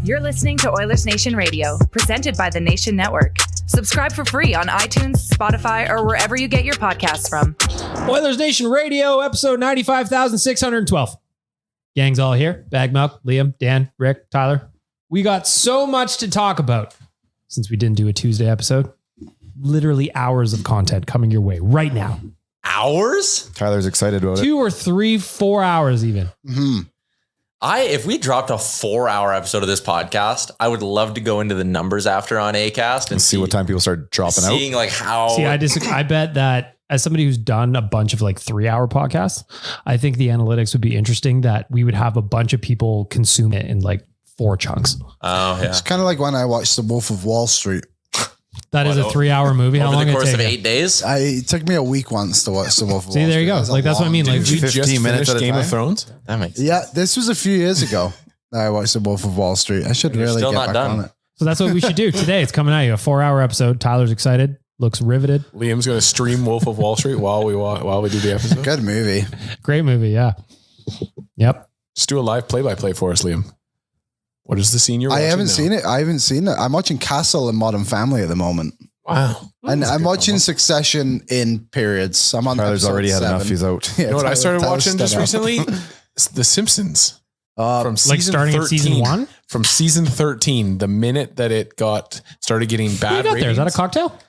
You're listening to Oilersnation Radio, presented by the Nation Network. Subscribe for free on iTunes, Spotify, or wherever you get your podcasts from. Oilersnation Radio, episode 95,612. Gang's all here. Bag Milk, Liam, Dan, Rick, Tyler. We got so much to talk about since we didn't do a Tuesday episode. Literally hours of content coming your way right now. Hours? Tyler's excited about 2 or 3, 4 hours even. Mm-hmm. If we dropped a 4-hour episode of this podcast, I would love to go into the numbers after on Acast and see what time people start dropping out. Seeing like how. See, I bet that as somebody who's done a bunch of like 3-hour podcasts, I think the analytics would be interesting that we would have a bunch of people consume it in like 4 chunks. Oh, yeah. It's kind of like when I watched The Wolf of Wall Street. That is a 3-hour movie. How long over the course did of it 8 days? It took me a week once to watch The Wolf of Wall Street. See, there you go. Like that's what I mean. Like we 15 minutes at Game of Thrones. That makes sense. Yeah, this was a few years ago that I watched The Wolf of Wall Street. I should really still get not back done. on it. So that's what we should do today. It's coming out. You a 4-hour episode. Tyler's excited. Looks riveted. Liam's going to stream Wolf of Wall Street while we do the episode. Good movie. Great movie. Yeah. Yep. Just do a live play-by-play for us, Liam. What is the scene you're watching I haven't now? seen it. I'm watching Castle and Modern Family at the moment. Wow. And I'm watching Succession in periods. I'm on Tyler's episode already had 7. enough. He's out. Yeah, You know what I started Tyler watching just stood up. recently? The Simpsons. From season Like starting 13, at season 1? From season 13, the minute that it started getting What bad you got there? Is that a ratings. cocktail?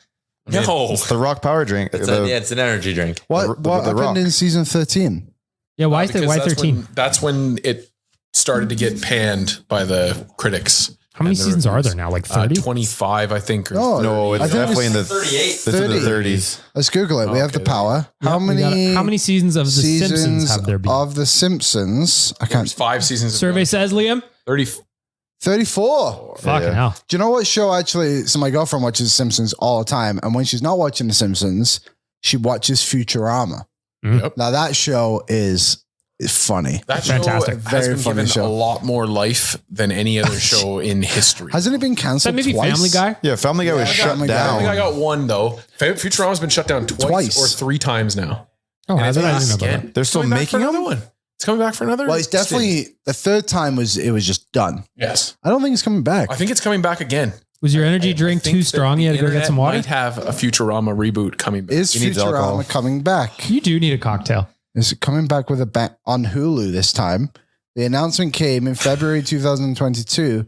No. It's the Rock Power drink. It's an energy drink. What The happened Rock. in season 13? Yeah. Why Because why that's 13? That's when it started to get panned by the critics. How many and the seasons are reviews. there now? Like 30? 25, I think. Or No, it's I think definitely in the 38. It's in the 30s. Let's Google it. We have the Okay, power. How many seasons of The Simpsons have there been? of The Simpsons? I There's can't. 5 seasons. Survey says, Liam? 30. 34. Fucking hell. Do you know what show actually? So my girlfriend watches The Simpsons all the time. And when she's not watching The Simpsons, she watches Futurama. Yep. Now that show is funny. That Fantastic. show has Very been funny given show. a lot more life than any other show in history. Hasn't it been Is that canceled maybe twice? Family Guy? Yeah, Family Guy was shut Family Guy. I think I down. got one though. Futurama's been shut down twice or 3 times now. Oh, And I it's didn't know back about again. that. They're still Coming back for making another them? one. It's coming back for another. Well, it's definitely the third time it was just done. Yes. I don't think it's coming back. I think it's coming back again. Was your energy drink think too that strong? the You had to go get internet some water? Might have a Futurama reboot coming back. Is He needs alcohol. Futurama coming back? You do need a cocktail. Is it coming back with a bang on Hulu this time? The announcement came in February 2022.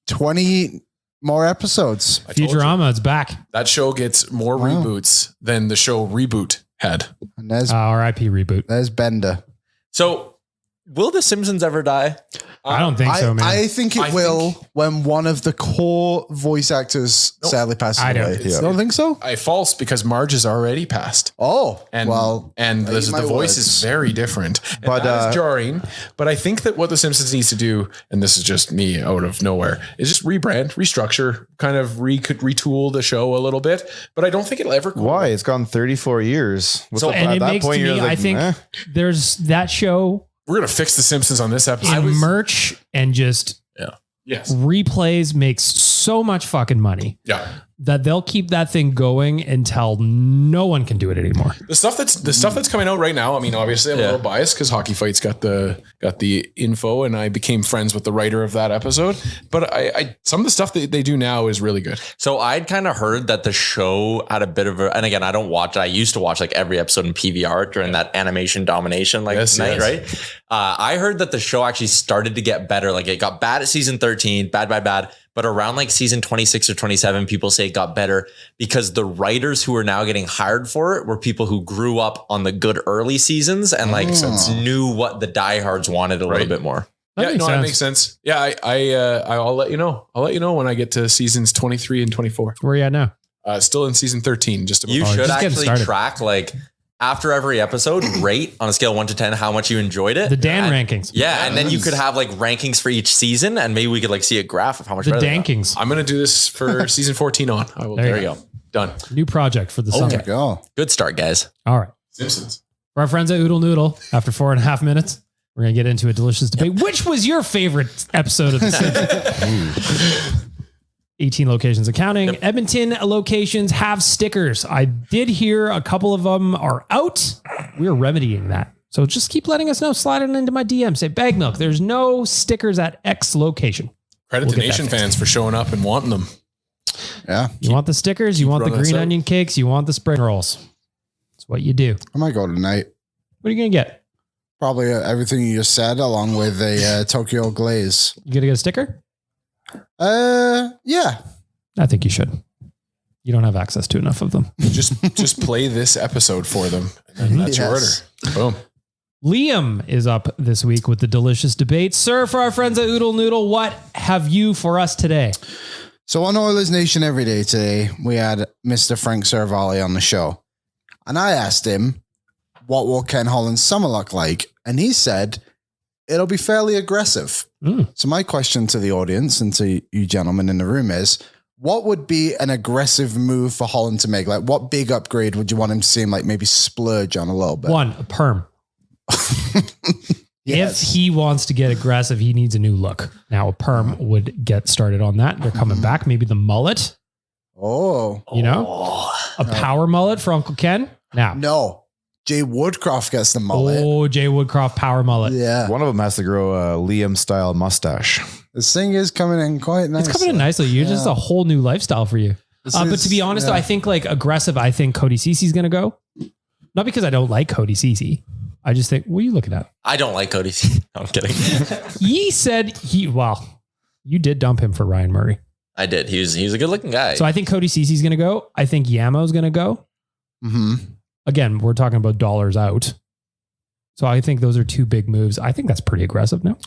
20 more episodes. I told you. Futurama, it's back. That show gets more Wow. reboots than the show Reboot had. And there's RIP reboot. there's Bender. So, will The Simpsons ever die? I don't think so, man. I think it I will think- when one of the core voice actors sadly passes I don't away. think You don't think so? False because Marge has already passed. Oh, And well, and eat the my voice words. is very different. And But, that is jarring. But I think that what The Simpsons needs to do, and this is just me out of nowhere, is just rebrand, restructure, kind of retool the show a little bit. But I don't think it'll ever. Why? It's gone 34 years. So- and it makes to me, you're like, I think eh. there's that show We're gonna fix The Simpsons on this episode. in merch and just Yes. replays makes so much fucking money Yeah. that they'll keep that thing going until no one can do it anymore. The stuff that's coming out right now. I mean, obviously, I'm a little biased because Hockey Fights got the info, and I became friends with the writer of that episode. But I some of the stuff that they do now is really good. So I'd kind of heard that the show had a bit of a, and again, I don't watch it. I used to watch like every episode in PVR during that animation domination night, right? I heard that the show actually started to get better. Like it got bad at season 13, bad. But around like season 26 or 27, people say it got better because the writers who are now getting hired for it were people who grew up on the good early seasons and like knew what the diehards wanted a little bit more. That makes sense. Yeah, I'll let you know. I'll let you know when I get to seasons 23 and 24. Where are you at now? Still in season 13. Just about You should just getting actually started. track like after every episode, rate on a scale of 1 to 10 how much you enjoyed it. The Dan rankings. Yeah, and then you could have like rankings for each season, and maybe we could like see a graph of how much The better they got. Dankings. I'm gonna do this for season 14 on. I will. There There you go. Done. New project for the there summer. you go. Good start, guys. All right. Simpsons. For our friends at Oodle Noodle, after 4.5 minutes, we're going to get into a delicious debate. Which was your favorite episode of The Simpsons? 18 locations accounting. Edmonton locations have stickers. I did hear a couple of them are out. We're remedying that. So just keep letting us know. Slide it into my DM. Say, Bag Milk, there's no stickers at X location. Credit to Nation fans for showing up and wanting them. Yeah. You want the stickers? You want the running green us out. onion cakes? You want the spring rolls? That's what you do. I might go tonight. What are you going to get? Probably everything you just said, along with a Tokyo glaze. You going to get a sticker? Yeah. I think you should. You don't have access to enough of them. Just play this episode for them. And that's your order. Boom. Liam is up this week with the delicious debate. Sir, for our friends at Oodle Noodle, what have you for us today? So on Oilersnation Everyday today, we had Mr. Frank Seravalli on the show. And I asked him, what will Ken Holland's summer look like? And he said, it'll be fairly aggressive. So my question to the audience and to you gentlemen in the room is, what would be an aggressive move for Holland to make? Like, what big upgrade would you want him to seem like maybe splurge on a little bit? One, a perm. Yes. If he wants to get aggressive, he needs a new look. Now, a perm would get started on that. They're coming back. Maybe the mullet, Oh. you know, a power mullet for Uncle Ken. Now, No. Jay Woodcroft gets the mullet. oh, Jay Woodcroft power mullet. Yeah. One of them has to grow a Liam style mustache. This thing is coming in quite nice. It's coming in nicely. You're just a whole new lifestyle for you. But to be honest, I think like aggressive, I think Cody Cece's going to go. Not because I don't like Cody Cece. I just think, what are you looking at? I don't like Cody. No, I'm kidding. He said you did dump him for Ryan Murray. I did. He's a good looking guy. So I think Cody Cece's going to go. I think Yamo's going to go. Mm-hmm. Again, we're talking about dollars out. So I think those are two big moves. I think that's pretty aggressive now.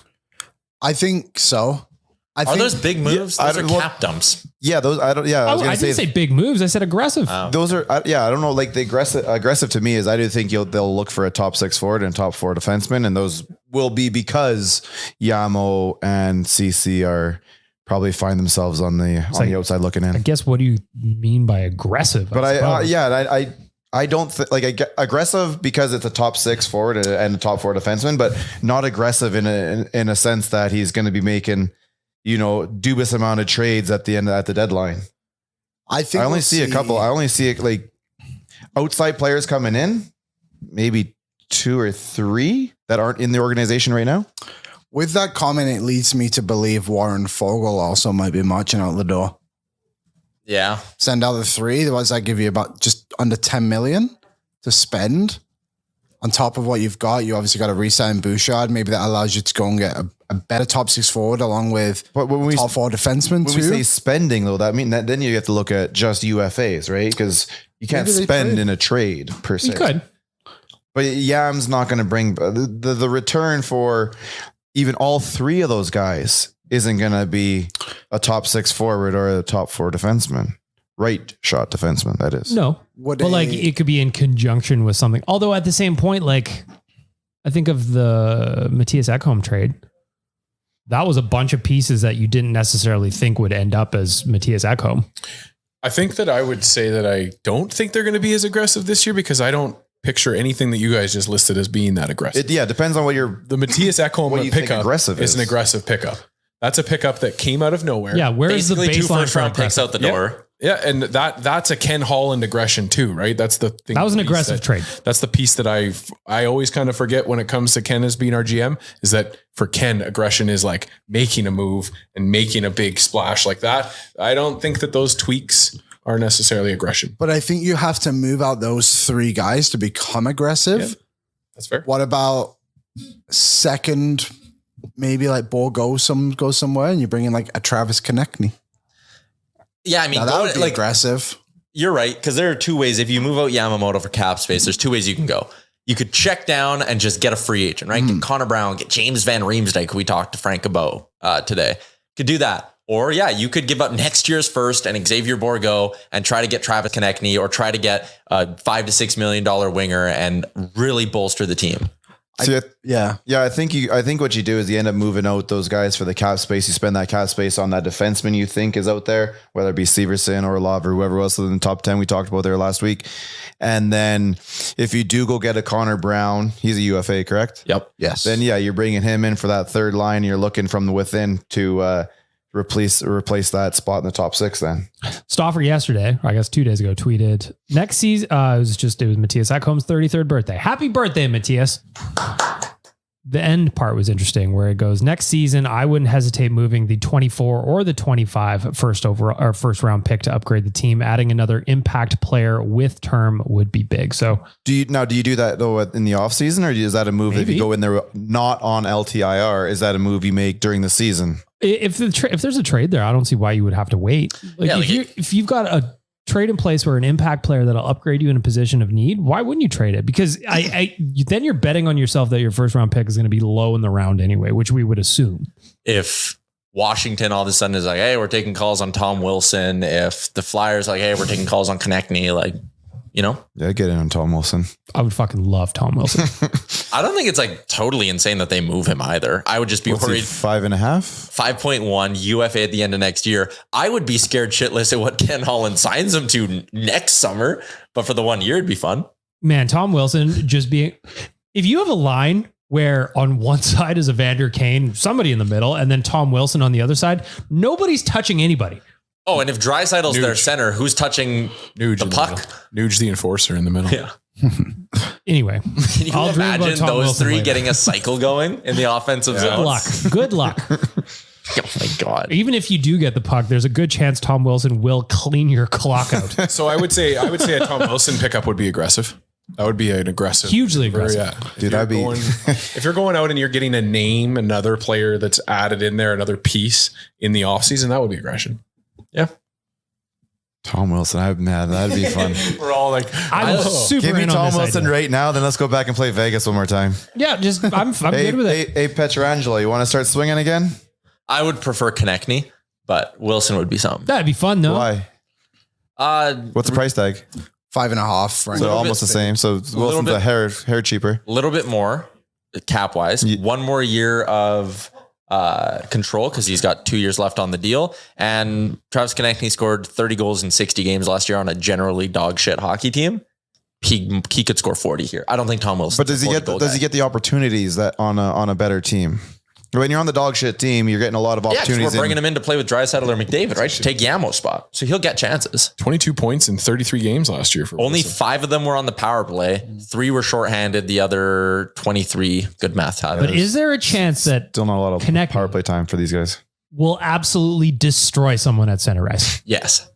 I think so. I Are think those big moves? I Those are don't- cap dumps. Yeah, those. I don't. Yeah, I was I gonna didn't say big moves. I said aggressive. those are. I don't know. Like the aggressive to me is I do think they'll look for a top 6 forward and top 4 defenseman, and those will be because Yamo and CC are probably find themselves on the outside looking in. I guess what do you mean by aggressive? But I don't like aggressive because it's a top 6 forward and a top 4 defenseman, but not aggressive in a sense that he's going to be making, dubious amount of trades at the deadline. I think I only see a couple. I only see like outside players coming in, maybe 2 or 3 that aren't in the organization right now. With that comment, it leads me to believe Warren Fogle also might be marching out the door. Yeah. Send out the 3. Otherwise, that give you about just under 10 million to spend. On top of what you've got, you obviously got to re-sign Bouchard. Maybe that allows you to go and get a better top 6 forward along with top 4 defenseman When too. we say spending though, then you have to look at just UFAs, right? Because you can't Maybe they spend trade. in a trade per se. you could. But Yam's not going to bring the return for even all 3 of those guys isn't going to be a top 6 forward or a top 4 defenseman. Right shot defenseman, that is. No. But like it could be in conjunction with something. Although at the same point, like I think of the Matthias Ekholm trade. That was a bunch of pieces that you didn't necessarily think would end up as Matthias Ekholm. I think that I would say that I don't think they're going to be as aggressive this year because I don't picture anything that you guys just listed as being that aggressive. It depends on what The Matthias Ekholm what you think pickup aggressive is an is. aggressive pickup. That's a pickup that came out of nowhere. Yeah, where is the Basically 2 baseline first for round picks aggressive? out the door. Yeah, and that's a Ken Holland aggression too, right? That's the thing. That was an the piece aggressive trade. That's the piece that I always kind of forget when it comes to Ken as being our GM is that for Ken, aggression is like making a move and making a big splash like that. I don't think that those tweaks are necessarily aggression. But I think you have to move out those 3 guys to become aggressive. Yeah. That's fair. What about second, maybe like Ball goes somewhere and you bring in like a Travis Konechny? Yeah, I mean, Now that would be like aggressive. you're right, because there are 2 ways. If you move out Yamamoto for cap space, there's 2 ways you can go. You could check down and just get a free agent, right? Get Connor Brown, get James Van Riemsdyk, who we talked to Frank about today. Could do that. Or you could give up next year's first and Xavier Bourgault and try to get Travis Konechny or try to get a $5 to $6 million winger and really bolster the team. Yeah. I think what you do is you end up moving out those guys for the cap space. You spend that cap space on that defenseman you think is out there, whether it be Severson or Love or whoever else in the top 10 we talked about there last week. And then if you do go get a Connor Brown, he's a UFA, correct? Yep. Yes. Then you're bringing him in for that third line. You're looking from the within to replace that spot in the top 6 then. Stauffer yesterday, or I guess 2 days ago, tweeted next season. It was Matthias Ekholm's 33rd birthday. Happy birthday, Matthias. the end part was interesting where it goes, next season, I wouldn't hesitate moving the 24 or the 25 first round pick to upgrade the team. Adding another impact player with term would be big. So do you do that though in the off season, or is that a move if you go in there not on LTIR? Is that a move you make during the season? If there's a trade there, I don't see why you would have to wait. If you've got a trade in place where an impact player that'll upgrade you in a position of need, why wouldn't you trade it? Because then you're betting on yourself that your first round pick is going to be low in the round anyway, which we would assume. If Washington all of a sudden is like, hey, we're taking calls on Tom Wilson. If the Flyers like, hey, we're taking calls on Konechny, like, you know? Yeah, get in on Tom Wilson. I would fucking love Tom Wilson. I don't think it's like totally insane that they move him either. I would just be worried. 5.5? 5.1 UFA at the end of next year. I would be scared shitless at what Ken Holland signs him to next summer, but for the 1 year, it'd be fun. Man, Tom Wilson just being, if you have a line where on one side is Evander Kane, somebody in the middle, and then Tom Wilson on the other side, nobody's touching anybody. Oh, and if Draisaitl's their center, who's touching the puck? Nuge the enforcer in the middle. Yeah. Anyway, Can you imagine those three getting a cycle going in the offensive zone? Good luck. Oh my God. Even if you do get the puck, there's a good chance Tom Wilson will clean your clock out. So I would say a Tom Wilson pickup would be aggressive. That would be an aggressive. Hugely aggressive. Yeah. Dude, that'd be... if you're going out and you're getting a name, another player that's added in there, another piece in the offseason, that would be aggression. Yeah. Tom Wilson, that'd be fun. We're all like, I'm super give me in on Tom this Wilson idea. right now, then let's go back and play Vegas one more time. Yeah, just I'm good with it. Hey, Pietrangelo, you want to start swinging again? I would prefer Konechny, but Wilson would be something. That'd be fun though. Why? What's the price tag? 5.5. Right? So almost the same. So Wilson's a hair cheaper. A little bit more cap wise. 1 more year of control because he's got 2 years left on the deal. And Travis Konechny scored 30 goals in 60 games last year on a generally dog shit hockey team. He could score 40 here. I don't think Tom Wilson. But does he get the opportunities that on a better team? When you're on the dog shit team, you're getting a lot of opportunities. Yeah, we're bringing him in to play with Draisaitl or McDavid, right? To take Yamo's spot. So he'll get chances. 22 points in 33 games last year. For Only Wilson. 5 of them were on the power play. 3 were shorthanded. The other 23, good math, Tyler. But is there a chance that Still not a lot of Konechny power play time for these guys. will absolutely destroy someone at center ice? Yes.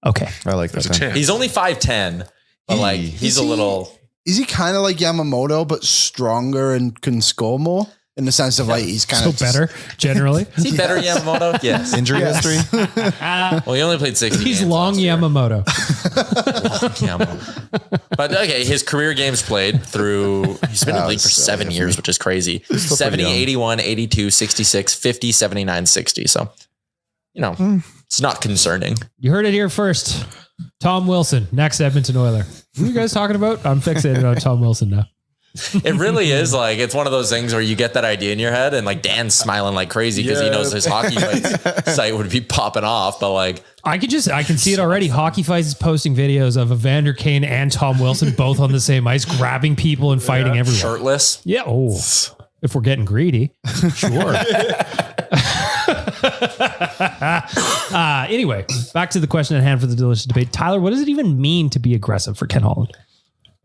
Okay. I like that. There's a chance. He's only 5'10", but like he's a little... Is he kind of like Yamamoto, but stronger and can score more? In the sense of like, he's kind So of better, generally. Is he better Yamamoto? Yes. Injury history? Well, he only played 60 He's games long last year. Yamamoto. But okay, his career games played through, he's been in the league for 7 years, which is crazy. 70, 81, 82, 66, 50, 79, 60. So, you know, it's not concerning. You heard it here first. Tom Wilson, next Edmonton Oiler. What are you guys talking about? I'm fixated on Tom Wilson now. It really is like, it's one of those things where you get that idea in your head and like Dan's smiling like crazy because he knows his hockey fights site would be popping off. But like, I can see it already. Hockey Fights is posting videos of Evander Kane and Tom Wilson both on the same ice, grabbing people and fighting everywhere. shirtless. Yeah. Oh, if we're getting greedy, sure. Anyway, back to the question at hand for the delicious debate. Tyler, what does it even mean to be aggressive for Ken Holland?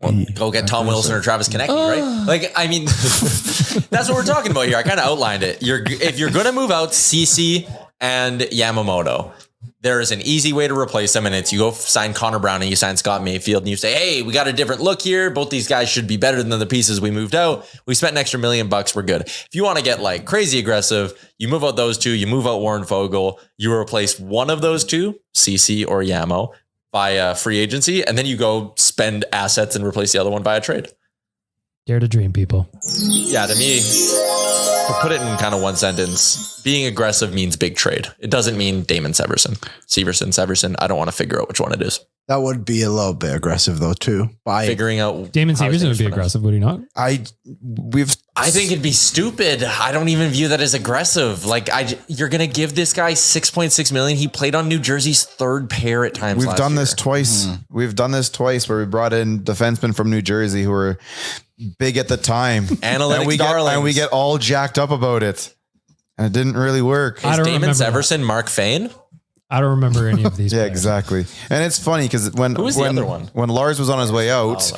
Well, go get Tom Wilson or Travis Konechny, right? Like, I mean, that's what we're talking about here. I kind of outlined it. If you're going to move out CC and Yamamoto, there is an easy way to replace them, and it's you go sign Connor Brown and you sign Scott Mayfield, and you say, hey, we got a different look here. Both these guys should be better than the pieces we moved out. We spent an extra $1 million. We're good. If you want to get like crazy aggressive, you move out those two, you move out Warren Fogle, you replace one of those two, CC or Yamo, via free agency, and then you go spend assets and replace the other one via trade. Dare to dream, people. Yeah, to me, to put it in kind of one sentence, being aggressive means big trade. It doesn't mean Damon Severson. I don't want to figure out which one it is. that would be a little bit aggressive though too. By Figuring out Damon how Severson things would be pronounce. aggressive, would he not? I think it'd be stupid. I don't even view that as aggressive. Like you're going to give this guy $6.6 million. He played on New Jersey's third pair at times. We've done this twice. We've done this twice where we brought in defensemen from New Jersey who were big at the time. Analytics and we get all jacked up about it. And it didn't really work. Is Damon Severson Mark Fane? I don't remember any of these. Yeah, players. exactly. And it's funny because when was the other one? when Lars was on his way out,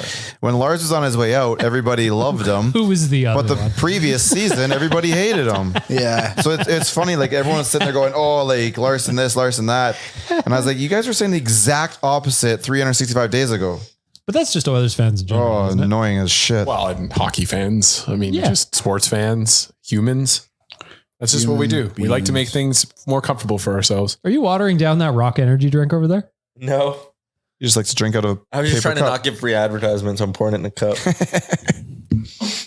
everybody loved him. Who was the other But the one? previous season, everybody hated him. Yeah. So it's funny, like everyone's sitting there going, oh, like Larson this, Larson that. And I was like, you guys were saying the exact opposite 365 days ago. But that's just Oilers fans in general. Oh, isn't it? annoying as shit. Well, and hockey fans. I mean, Yeah. just sports fans, humans. That's just what we do. We like to make things more comfortable for ourselves. Are you watering down that rock energy drink over there? No. You just like to drink out of I was just paper trying to cup. not give free advertisements. I'm pouring it in a cup.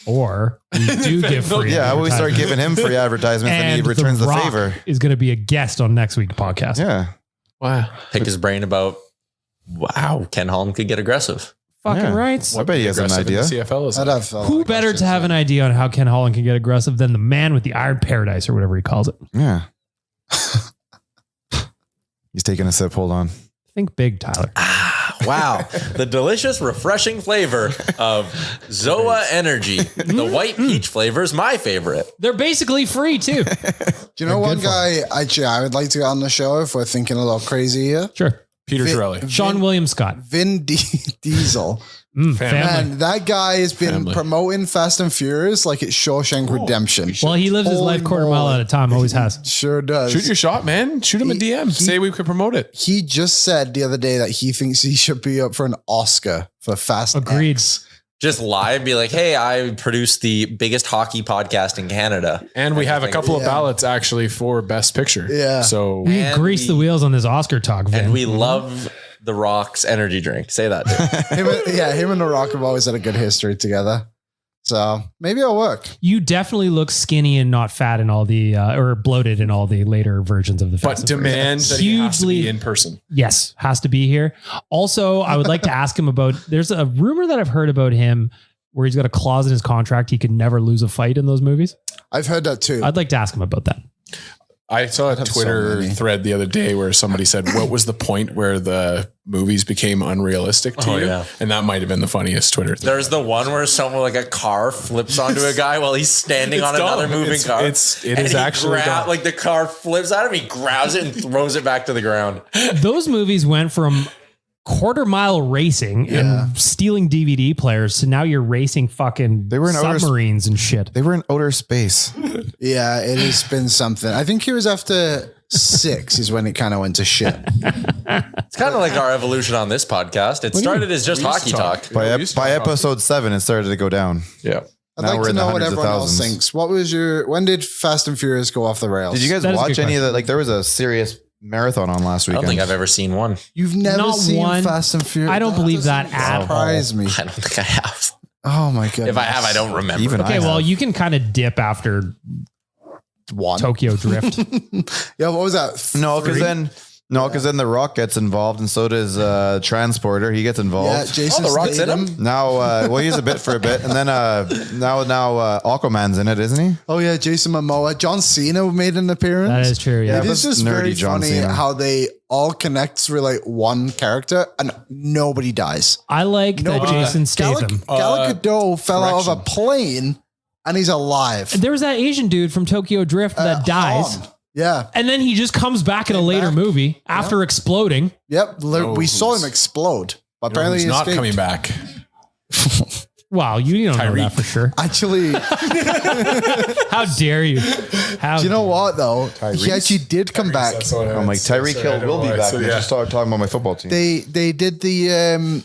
Or you do give free Yeah, we start advertisements. giving him free advertisements and he returns the Rock favor. is going to be a guest on next week's podcast. Yeah. Wow. Pick his brain about, wow, Ken Holland could get aggressive. Fucking Yeah. rights. I bet he has an Aggressive in idea. the CFL is I'd have Who better to have an idea on how Ken Holland can get aggressive than the man with the iron paradise or whatever he calls it? Yeah. He's taking a sip. Hold on. Think big, Tyler. Wow. The delicious, refreshing flavor of Zoa Energy. The white peach flavor is my favorite. They're basically free too. Do you know one good guy I would like to get on the show if we're thinking a little crazy here? Sure. Peter Chiarelli. Sean William Scott. Vin Diesel. Family. Man, that guy has been Family. promoting Fast and Furious like it's Shawshank Redemption. Well, he lives his life quarter mile at a time. Always has. Sure does. Shoot your shot, man. Shoot him a DM. Say we could promote it. He just said the other day that he thinks he should be up for an Oscar for Fast Agreed. X. Just lie and be like, hey, I produced the biggest hockey podcast in Canada. And we have a couple of Yeah. ballots actually for Best Picture. Yeah. So We And grease the wheels on this Oscar talk, Vin. And we love The Rock's energy drink. Say that, dude. him and The Rock have always had a good history together. So maybe it'll work. You definitely look skinny and not fat in all the, or bloated in all the later versions of the but Fast and Furious. demand that he has to be Hugely- in person. Yes, has to be here. Also, I would like to ask him about, there's a rumor that I've heard about him where he's got a clause in his contract. He could never lose a fight in those movies. I've heard that too. I'd like to ask him about that. I saw a have so Twitter many. thread the other day where somebody said, what was the point where the movies became unrealistic to Oh, you? yeah. And that might have been the funniest Twitter thread. There's the one where someone like a car flips onto a guy while he's standing on another moving car. It is actually dumb. like the car flips at him, he grabs it and throws it back to the ground. Those movies went from quarter mile racing and stealing DVD players to now you're racing fucking They were in outer submarines and shit. They were in outer space. Yeah, it has been something. I think he was after 6 is when it kind of went to shit. It's kind of like our evolution on this podcast. It started as just We used hockey to talk. By, We used to by talk about- episode 7, it started to go down. Yeah. I'd Now like we're to in the know what hundreds of everyone else thousands. thinks. When did Fast and Furious go off the rails? Did you guys That is a watch good any of question. that? Like there was a serious marathon on last I weekend. don't think I've ever seen one. You've never Not seen one. Fast and Furious? I don't believe that doesn't at surprise me. I don't think I have. Oh my god! If I have, I don't remember. Even Okay, I well, have. you can kind of dip after one. Tokyo Drift. Yeah, what was that? No, because 3? then The Rock gets involved, and so does Transporter. He gets Yeah, involved. Jason The Rock's in Statham. him? Now, well, he's a bit for a bit, and then now Aquaman's in it, isn't he? Oh yeah, Jason Momoa. John Cena made an appearance. That is true. Yeah. It is just nerdy very John funny Cena. how they all connect through like one character and nobody dies. I like that Nobody Jason Statham. Gal Gadot fell out of a correction. plane and he's alive. There was that Asian dude from Tokyo Drift that dies. Han. Yeah. And then he just comes back in a later back. movie after exploding. Yep. We saw him explode. But apparently He's he not escaped. coming back. Wow, you don't know Tyreek. that for sure. Actually, How dare you? How do you know what though? He Tyrese? actually did come back. I'm like, Tyreek Hill will be back. I just started talking about my football team. They did the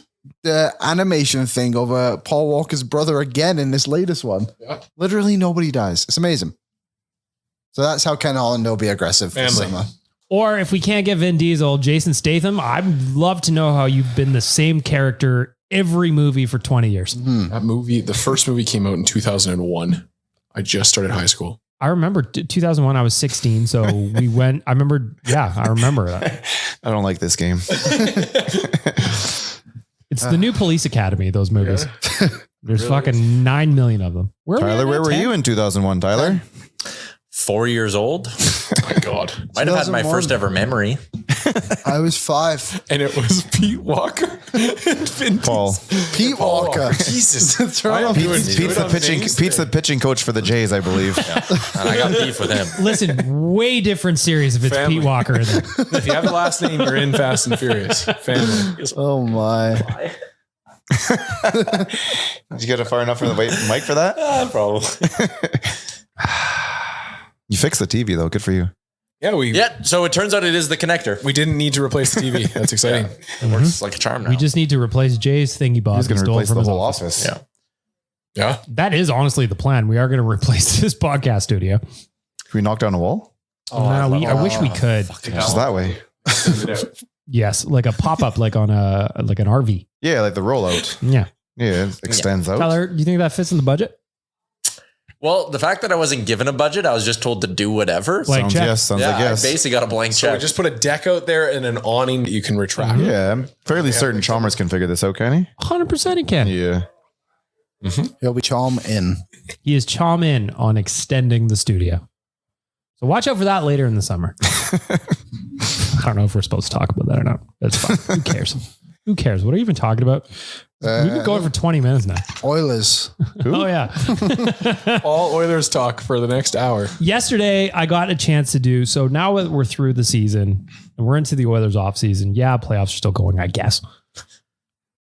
animation thing over Paul Walker's brother again in this latest one. Yeah. Literally nobody dies. It's amazing. So that's how Ken Holland will be aggressive this Family. summer. Or if we can't get Vin Diesel, Jason Statham, I'd love to know how you've been the same character every movie for 20 years. That movie, the first movie came out in 2001. I just started high school. I remember 2001, I was 16. So we went, I remember that. I don't like this game. It's the new Police Academy, those movies. There's fucking 9 million of them. Tyler, where were you in 2001, Tyler? 4 years old. Oh my God. Might have had my 2001. first ever memory. I was 5. And it was Pete Walker and Vin Paul. Pete Walker. Jesus. Pete's the pitching coach for the Jays, I believe. And I got beef with him. Listen, way different series if it's Family. Pete Walker in there. If you have a last name, you're in Fast and Furious. Family. Oh my. Did you get it far enough from the mic for that? Probably. You fixed the TV though. Good for you. Yeah, So it turns out it is the connector. we didn't need to replace the TV. That's exciting. It works like a charm now. We just need to replace Jay's thingy bob. He's going to he stole replace from the his whole office. office. Yeah. Yeah. That is honestly the plan. We are going to replace this podcast studio. Can we knock down a wall? I wish we could. Just that way. Yes, like a pop-up, like on an RV. Yeah, like the rollout. Yeah. Yeah, it extends out. Tyler, do you think that fits in the budget? Well, the fact that I wasn't given a budget, I was just told to do whatever. Like, Sounds check. yes. Sounds yeah, like yes. I basically got a blank So check. just put a deck out there and an awning that you can retract. Yeah, I'm fairly certain Chalmers can figure this out, can he? 100% he can. Yeah. He'll be charm in. He is chom in on extending the studio. So watch out for that later in the summer. I don't know if we're supposed to talk about that or not. That's fine. Who cares? Who cares? What are you even talking about? We've been going for 20 minutes now. Oilers. Oh, yeah. All Oilers talk for the next hour. Yesterday, I got a chance to do, so now that we're through the season and we're into the Oilers offseason, yeah, playoffs are still going, I guess.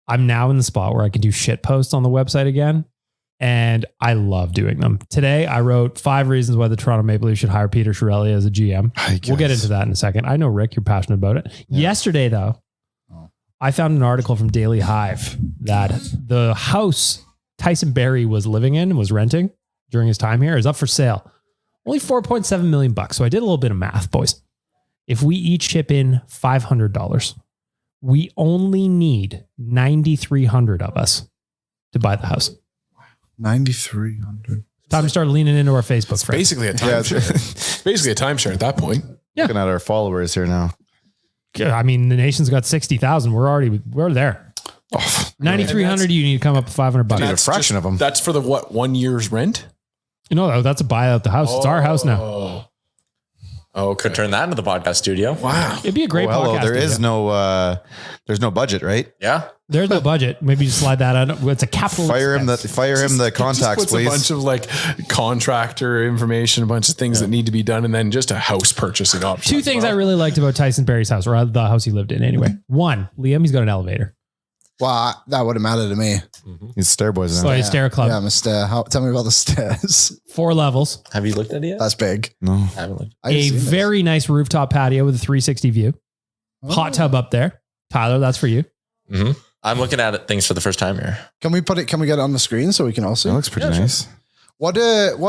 I'm now in the spot where I can do shit posts on the website again, and I love doing them. Today, I wrote 5 reasons why the Toronto Maple Leafs should hire Peter Chiarelli as a GM. We'll get into that in a second. I know, Rick, you're passionate about it. Yeah. Yesterday, though, I found an article from Daily Hive that the house Tyson Barrie was living in and was renting during his time here is up for sale. Only $4.7 million. So I did a little bit of math, boys. If we each chip in $500, we only need 9,300 of us to buy the house. 9,300. Time to start leaning into our Facebook friends. Basically a timeshare. Basically a timeshare at that point. Yeah. Looking at our followers here now. I mean, the nation's got 60,000. We're there. 9,300. You need to come up with $500. Need a That's fraction of them. That's for the 1 year's rent? No, that's a buy out the house. It's our house now. Oh, okay. Could turn that into the podcast studio. Wow. It'd be a great Hello, podcast. there is studio. there's no budget, right? Yeah. There's no budget. Maybe just slide that out. It's a capital. Fire him expense. the contacts, Puts please. a bunch of like contractor information, a bunch of things that need to be done, and then just a house purchasing option. 2 things I really liked about Tyson Barrie's house, or the house he lived in anyway. 1, Liam, he's got an elevator. Well, that wouldn't matter to me. He's stair boys So now. a stair club. Yeah, I'm a stair. Tell me about the stairs. 4 levels. Have you looked at it yet? That's big. No. I haven't looked. I A just seen very nice rooftop patio with a 360 view. this. Hot tub up there. Tyler, that's for you. Mm-hmm. I'm looking at things for the first time here. Can we get it on the screen so we can all see? That looks pretty nice. What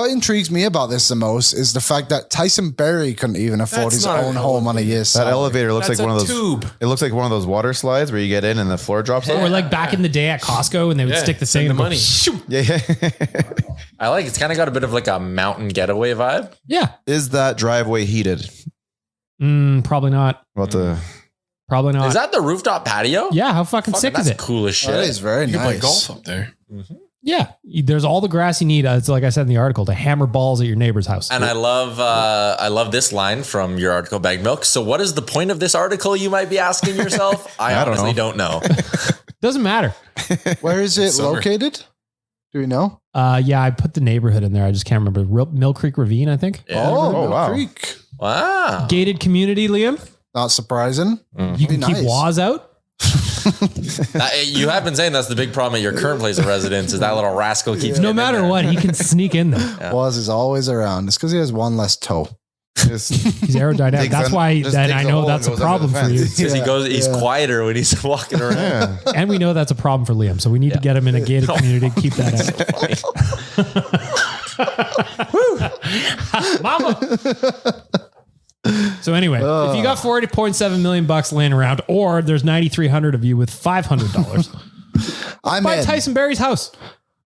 intrigues me about this the most is the fact that Tyson Barrie couldn't even afford That's his not own an home on a year's That salary. elevator looks That's like one of a those. tube. It looks like one of those water slides where you get in and the floor drops out. Or like back in the day at Costco and they would Yeah, stick the send thing the and go, money. shoo. Yeah. I like it's kind of got a bit of like a mountain getaway vibe. Yeah. Is that driveway heated? Probably not. About the Probably not. Is that the rooftop patio? Yeah. How fucking sick is That's it? cool as shit. That is very You can play nice. golf up there. Yeah. There's all the grass you need. It's like I said in the article to hammer balls at your neighbor's house. And I love this line from your article, Bag Milk. So what is the point of this article, you might be asking yourself? I don't honestly know. don't know. Doesn't matter. Where is it Summer. located? Do we know? Yeah, I put the neighborhood in there. I just can't remember. Mill Creek Ravine, I think. Yeah. Oh, wow. Creek. Wow. Gated community, Liam. Not surprising. You can Be keep nice. Waz out. You have been saying that's the big problem at your current place of residence is that little rascal keeps No getting in matter there. what, he can sneak in there. Waz is always around. It's because he has one less toe. just, He's aerodynamic. Digs That's in- why just then digs I a know hole that's a and goes under the problem for you. fence. He's quieter when he's walking around. yeah. And we know that's a problem for Liam. So we need to get him in a gated community to keep that out. Mama. So anyway, if you got $40.7 million laying around, or there's 9,300 of you with $500, I'm buy in. Tyson Barrie's house.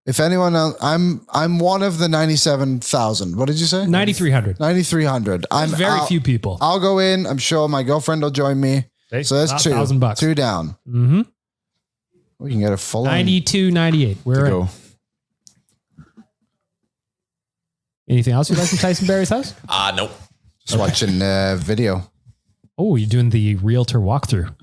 If anyone else, I'm one of the 97,000. What did you say? 9,300. 9,300. I'm Very few people. I'll go in. I'm sure my girlfriend will join me. Okay, So that's about two. $1,000. Two down. Mm-hmm. We can get a full on. 92, 98. We're in. Go. Anything else you like from Tyson Barrie's house? Nope. Just watching video. Oh, you're doing the realtor walkthrough.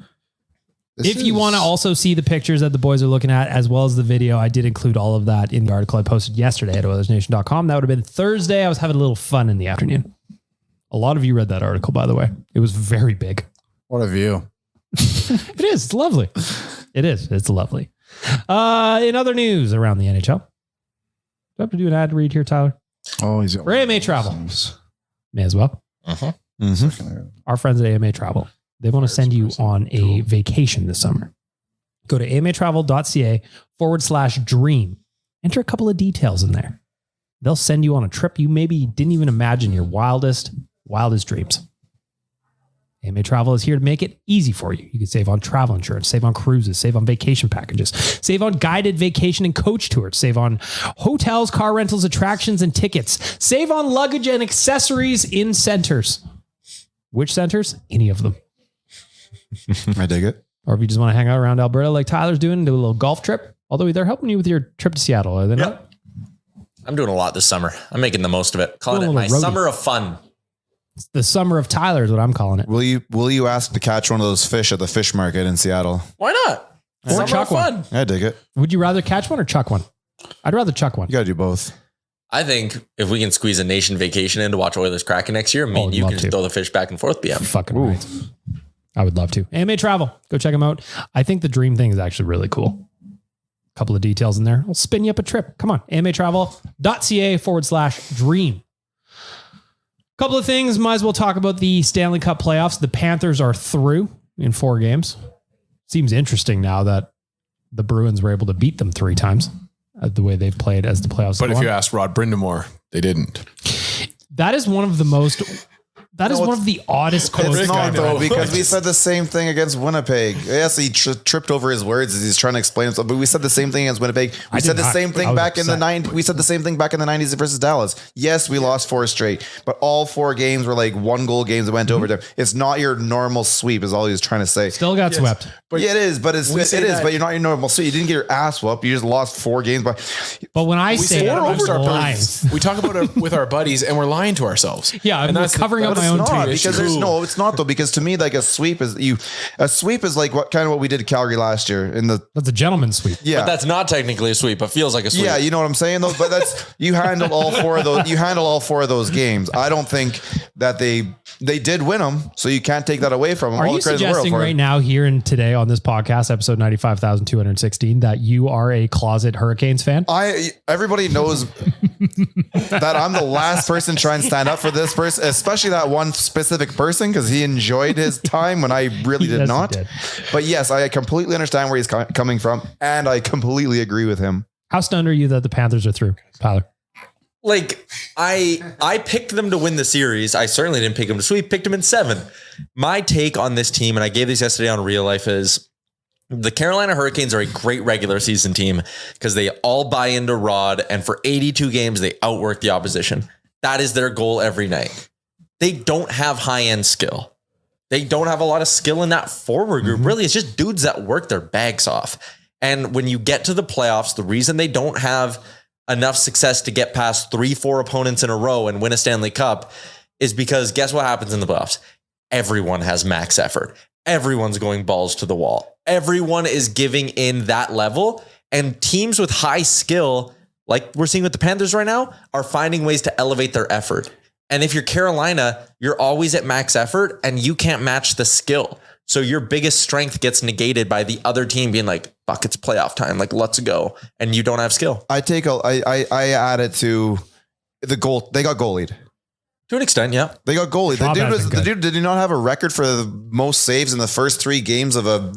If you want to also see the pictures that the boys are looking at, as well as the video, I did include all of that in the article I posted yesterday at Oilersnation.com. That would have been Thursday. I was having a little fun in the afternoon. A lot of you read that article, by the way. It was very big. What a view. It is. It's lovely. It is. It's lovely. In other news around the NHL. Do I have to do an ad read here, Tyler? Oh, he's got For AMA Travel. May as well. Our friends at AMA Travel. They want to send you on a vacation this summer. Go to amatravel.ca/dream. Enter a couple of details in there. They'll send you on a trip you maybe didn't even imagine your wildest dreams. AMA Travel is here to make it easy for you. You can save on travel insurance, save on cruises, save on vacation packages, save on guided vacation and coach tours, save on hotels, car rentals, attractions, and tickets, save on luggage and accessories in centers. Which centers? Any of them. I dig it. Or if you just want to hang out around Alberta like Tyler's doing and do a little golf trip. Although they're helping you with your trip to Seattle, are they not? I'm doing a lot this summer. I'm making the most of it. Calling Doing a it my little roadie. summer of fun. It's the summer of Tyler is what I'm calling it. Will you ask to catch one of those fish at the fish market in Seattle? Why not? Or Summer chuck of fun. I dig it. Would you rather catch one or chuck one? I'd rather chuck one. You got to do both. I think if we can squeeze a nation vacation in to watch Oilers Kraken next year, me and you love can to. just throw the fish back and forth BM. Fucking right. I would love to. AMA Travel. Go check them out. I think the dream thing is actually really cool. Couple of details in there. I'll spin you up a trip. Come on. amatravel.ca/dream. Couple of things. Might as well talk about the Stanley Cup playoffs. The Panthers are through in 4 games. Seems interesting now that the Bruins were able to beat them 3 times the way they've played as the playoffs. But go if on. you ask Rod Brindamore, they didn't. That is one of the most... That is one of the oddest quotes. It's not I know. though, because we said the same thing against Winnipeg. Yes, he tripped over his words as he's trying to explain himself, but we said the same thing against Winnipeg. We said the same thing back in the 90s. We said the same thing back in the 90s versus Dallas. Yes, we lost 4 straight, but all 4 games were like 1-goal games that went over them. It's not your normal sweep, is all he was trying to say. Still got swept. But Yeah, it is, but it is, but you're not your normal sweep. You didn't get your ass whooped. You just lost 4 games by. But when I say say that, that I'm amongst our lying. buddies. We talk about it with our buddies and we're lying to ourselves. Yeah, and I'm covering up my own Not tweet. because there's it's not though, because to me, like a sweep is like what we did to Calgary last year in the That's a gentleman's sweep. yeah. But that's not technically a sweep, but feels like a sweep. Yeah, you know what I'm saying though. But that's you handle all 4 of those. You handle all 4 of those games. I don't think that they did win them, so you can't take that away from them. Are all you the credit in the world suggesting for right it. now here and today on this podcast, episode 95,216, that you are a closet Hurricanes fan? Everybody knows that I'm the last person trying to stand up for this person, especially that one specific person, because he enjoyed his time when I really did Yes, he not. did. But yes, I completely understand where he's coming from, and I completely agree with him. How stunned are you that the Panthers are through, Tyler? Like I picked them to win the series. I certainly didn't pick them to sweep, picked them in 7. My take on this team, and I gave this yesterday on Real Life, is the Carolina Hurricanes are a great regular season team because they all buy into Rod, and for 82 games, they outwork the opposition. That is their goal every night. They don't have high-end skill. They don't have a lot of skill in that forward group. Really, it's just dudes that work their bags off. And when you get to the playoffs, the reason they don't have enough success to get past 3-4 opponents in a row and win a Stanley Cup is because guess what happens in the playoffs? Everyone has max effort. Everyone's going balls to the wall. Everyone is giving in that level, and teams with high skill, like we're seeing with the Panthers right now, are finding ways to elevate their effort. And if you're Carolina, you're always at max effort and you can't match the skill. So your biggest strength gets negated by the other team being like, fuck, it's playoff time. Like, let's go. And you don't have skill. I add it to the goal. They got goalied. To an extent, yeah. They got goalie. Schwab has been The good. dude did he not have a record for the most saves in the first 3 games of a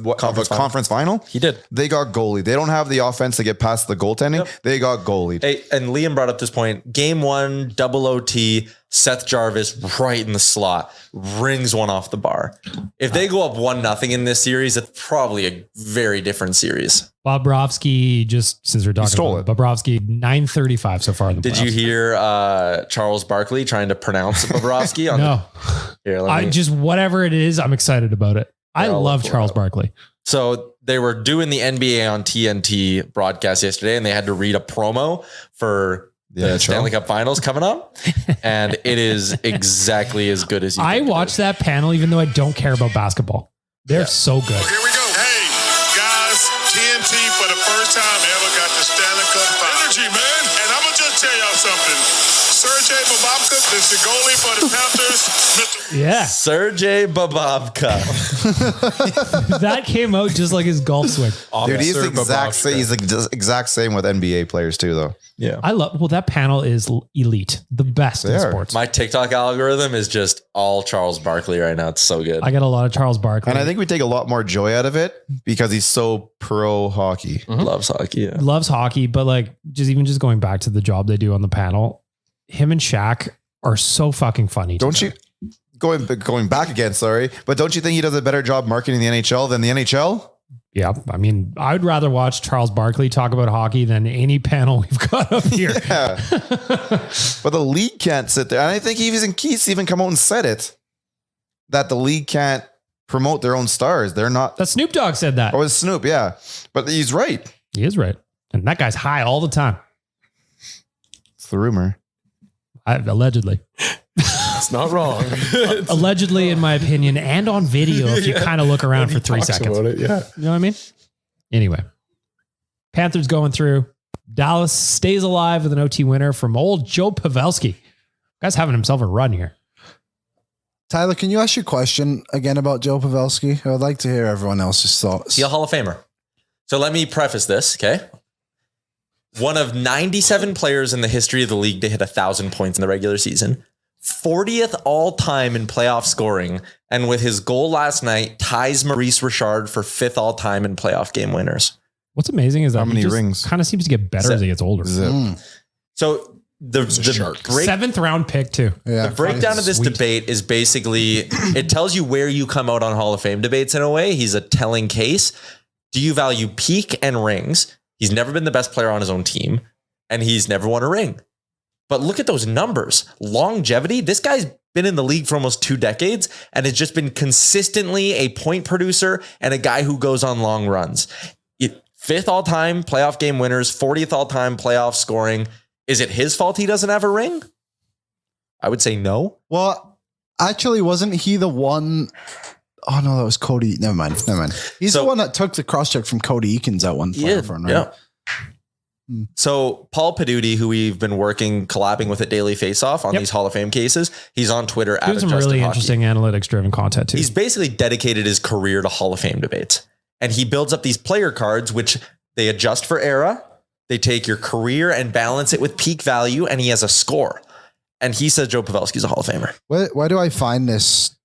conference final? He did. They got goalie. They don't have the offense to get past the goaltending. They got goalied. Hey, and Liam brought up this point. Game 1, double OT, Seth Jarvis right in the slot, rings one off the bar. If they go up 1-0 in this series, it's probably a very different series. Bobrovsky, just since we're talking stole about Bobrovsky, 935 so far in the Did playoffs. you hear Charles Barkley trying to pronounce Bobrovsky? No. Here, let I me- just, whatever it is, I'm excited about it. I I'll love look for Charles it. Barkley. So they were doing the NBA on TNT broadcast yesterday, and they had to read a promo for the Stanley Cup Finals coming up, and it is exactly as good as you. I watched that panel, even though I don't care about basketball. They're so good. Here we go. Hey, guys, TNT for the first time ever got the Stanley Cup Finals. Energy, man. And I'm going to just tell y'all something. Sergei Bobrovka is the goalie for the Panthers. Yeah. Sergei Bobrovka. That came out just like his golf swing. Dude, he's the exact same with NBA players too, though. Yeah. That panel is elite. The best in sports. My TikTok algorithm is just all Charles Barkley right now. It's so good. I got a lot of Charles Barkley. And I think we take a lot more joy out of it because he's so pro hockey. Loves hockey. Yeah. Loves hockey, but like just going back to the job they do on the panel, him and Shaq are so fucking funny. Don't you? Going back again, sorry, but don't you think he does a better job marketing the NHL than the NHL? Yeah, I mean, I would rather watch Charles Barkley talk about hockey than any panel we've got up here. Yeah. But the league can't sit there. And I think Keith's even come out and said it, that the league can't promote their own stars. They're not. That Snoop Dogg said that. Oh, it's Snoop, yeah. But he's right. He is right. And that guy's high all the time. It's the rumor. Allegedly. It's not wrong. Allegedly, in my opinion, and on video, if you kind of look around for 3 seconds. About it, yeah. You know what I mean? Anyway, Panthers going through. Dallas stays alive with an OT winner from old Joe Pavelski. Guy's having himself a run here. Tyler, can you ask your question again about Joe Pavelski? I would like to hear everyone else's thoughts. Is he a Hall of Famer? So let me preface this, okay? One of 97 players in the history of the league to hit 1,000 points in the regular season. 40th all time in playoff scoring. And with his goal last night, ties Maurice Richard for 5th all time in playoff game winners. What's amazing is that How many rings? Kind of seems to get better as he gets older. So the seventh round pick too. Yeah, the breakdown of this debate is basically, it tells you where you come out on Hall of Fame debates in a way. He's a telling case. Do you value peak and rings? He's never been the best player on his own team, and he's never won a ring. But look at those numbers. Longevity. This guy's been in the league for almost 2 decades and has just been consistently a point producer and a guy who goes on long runs. 5th all-time playoff game winners, 40th all-time playoff scoring. Is it his fault he doesn't have a ring? I would say no. Well, actually, wasn't he the one? Oh no, that was Cody. Never mind. He's the one that took the cross-check from Cody Eakins at one playoff run, right? Yeah. So Paul Paduti, who we've been collabing with at Daily Faceoff on these Hall of Fame cases, he's on Twitter at Doing some really interesting analytics-driven content too. He's basically dedicated his career to Hall of Fame debates. And he builds up these player cards, which they adjust for era. They take your career and balance it with peak value, and he has a score. And he says Joe Pavelski's a Hall of Famer. Where do I find this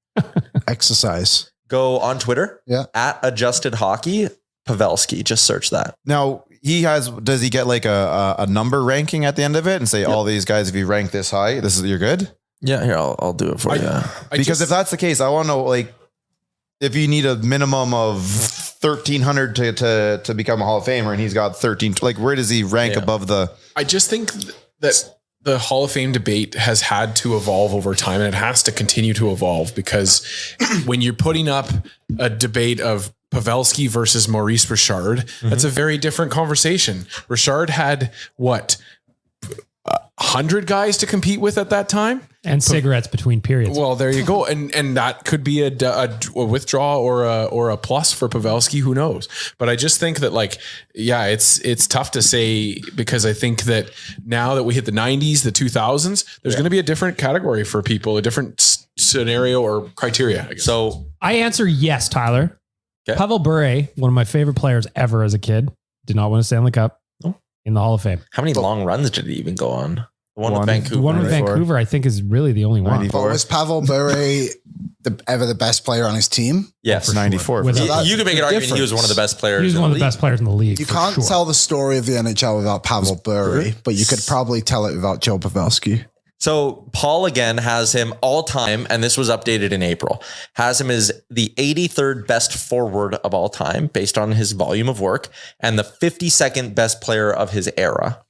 exercise? Go on Twitter, at Adjusted Hockey, Pavelski. Just search that. Now, does he get like a number ranking at the end of it and say, all these guys, if you rank this high, you're good? Yeah, here, I'll do it for you. Because if that's the case, I want to know, like, if you need a minimum of 1,300 to become a Hall of Famer and he's got 13, like, where does he rank above the... I just think that the Hall of Fame debate has had to evolve over time, and it has to continue to evolve, because when you're putting up a debate of Pavelski versus Maurice Richard, that's a very different conversation. Richard had 100 guys to compete with at that time, and cigarettes between periods. Well, there you go, and that could be a withdraw or a plus for Pavelski. Who knows? But I just think that, like, it's tough to say, because I think that now that we hit the 90s, the 2000s, there's going to be a different category for people, a different scenario or criteria, I guess. So I answer yes, Tyler. Okay. Pavel Bure, one of my favorite players ever as a kid, did not win a Stanley Cup in the Hall of Fame. How many long runs did he even go on? The one with Vancouver. The one with Vancouver, I think, is really the only one. But was Pavel Bure ever the best player on his team? Yes. 94. You could make an argument he was one of the best players. He was one of the best players in the league. You can't tell the story of the NHL without Pavel Bure, but you could probably tell it without Joe Pavelski. So Paul again has him all time, and this was updated in April, has him as the 83rd best forward of all time based on his volume of work, and the 52nd best player of his era.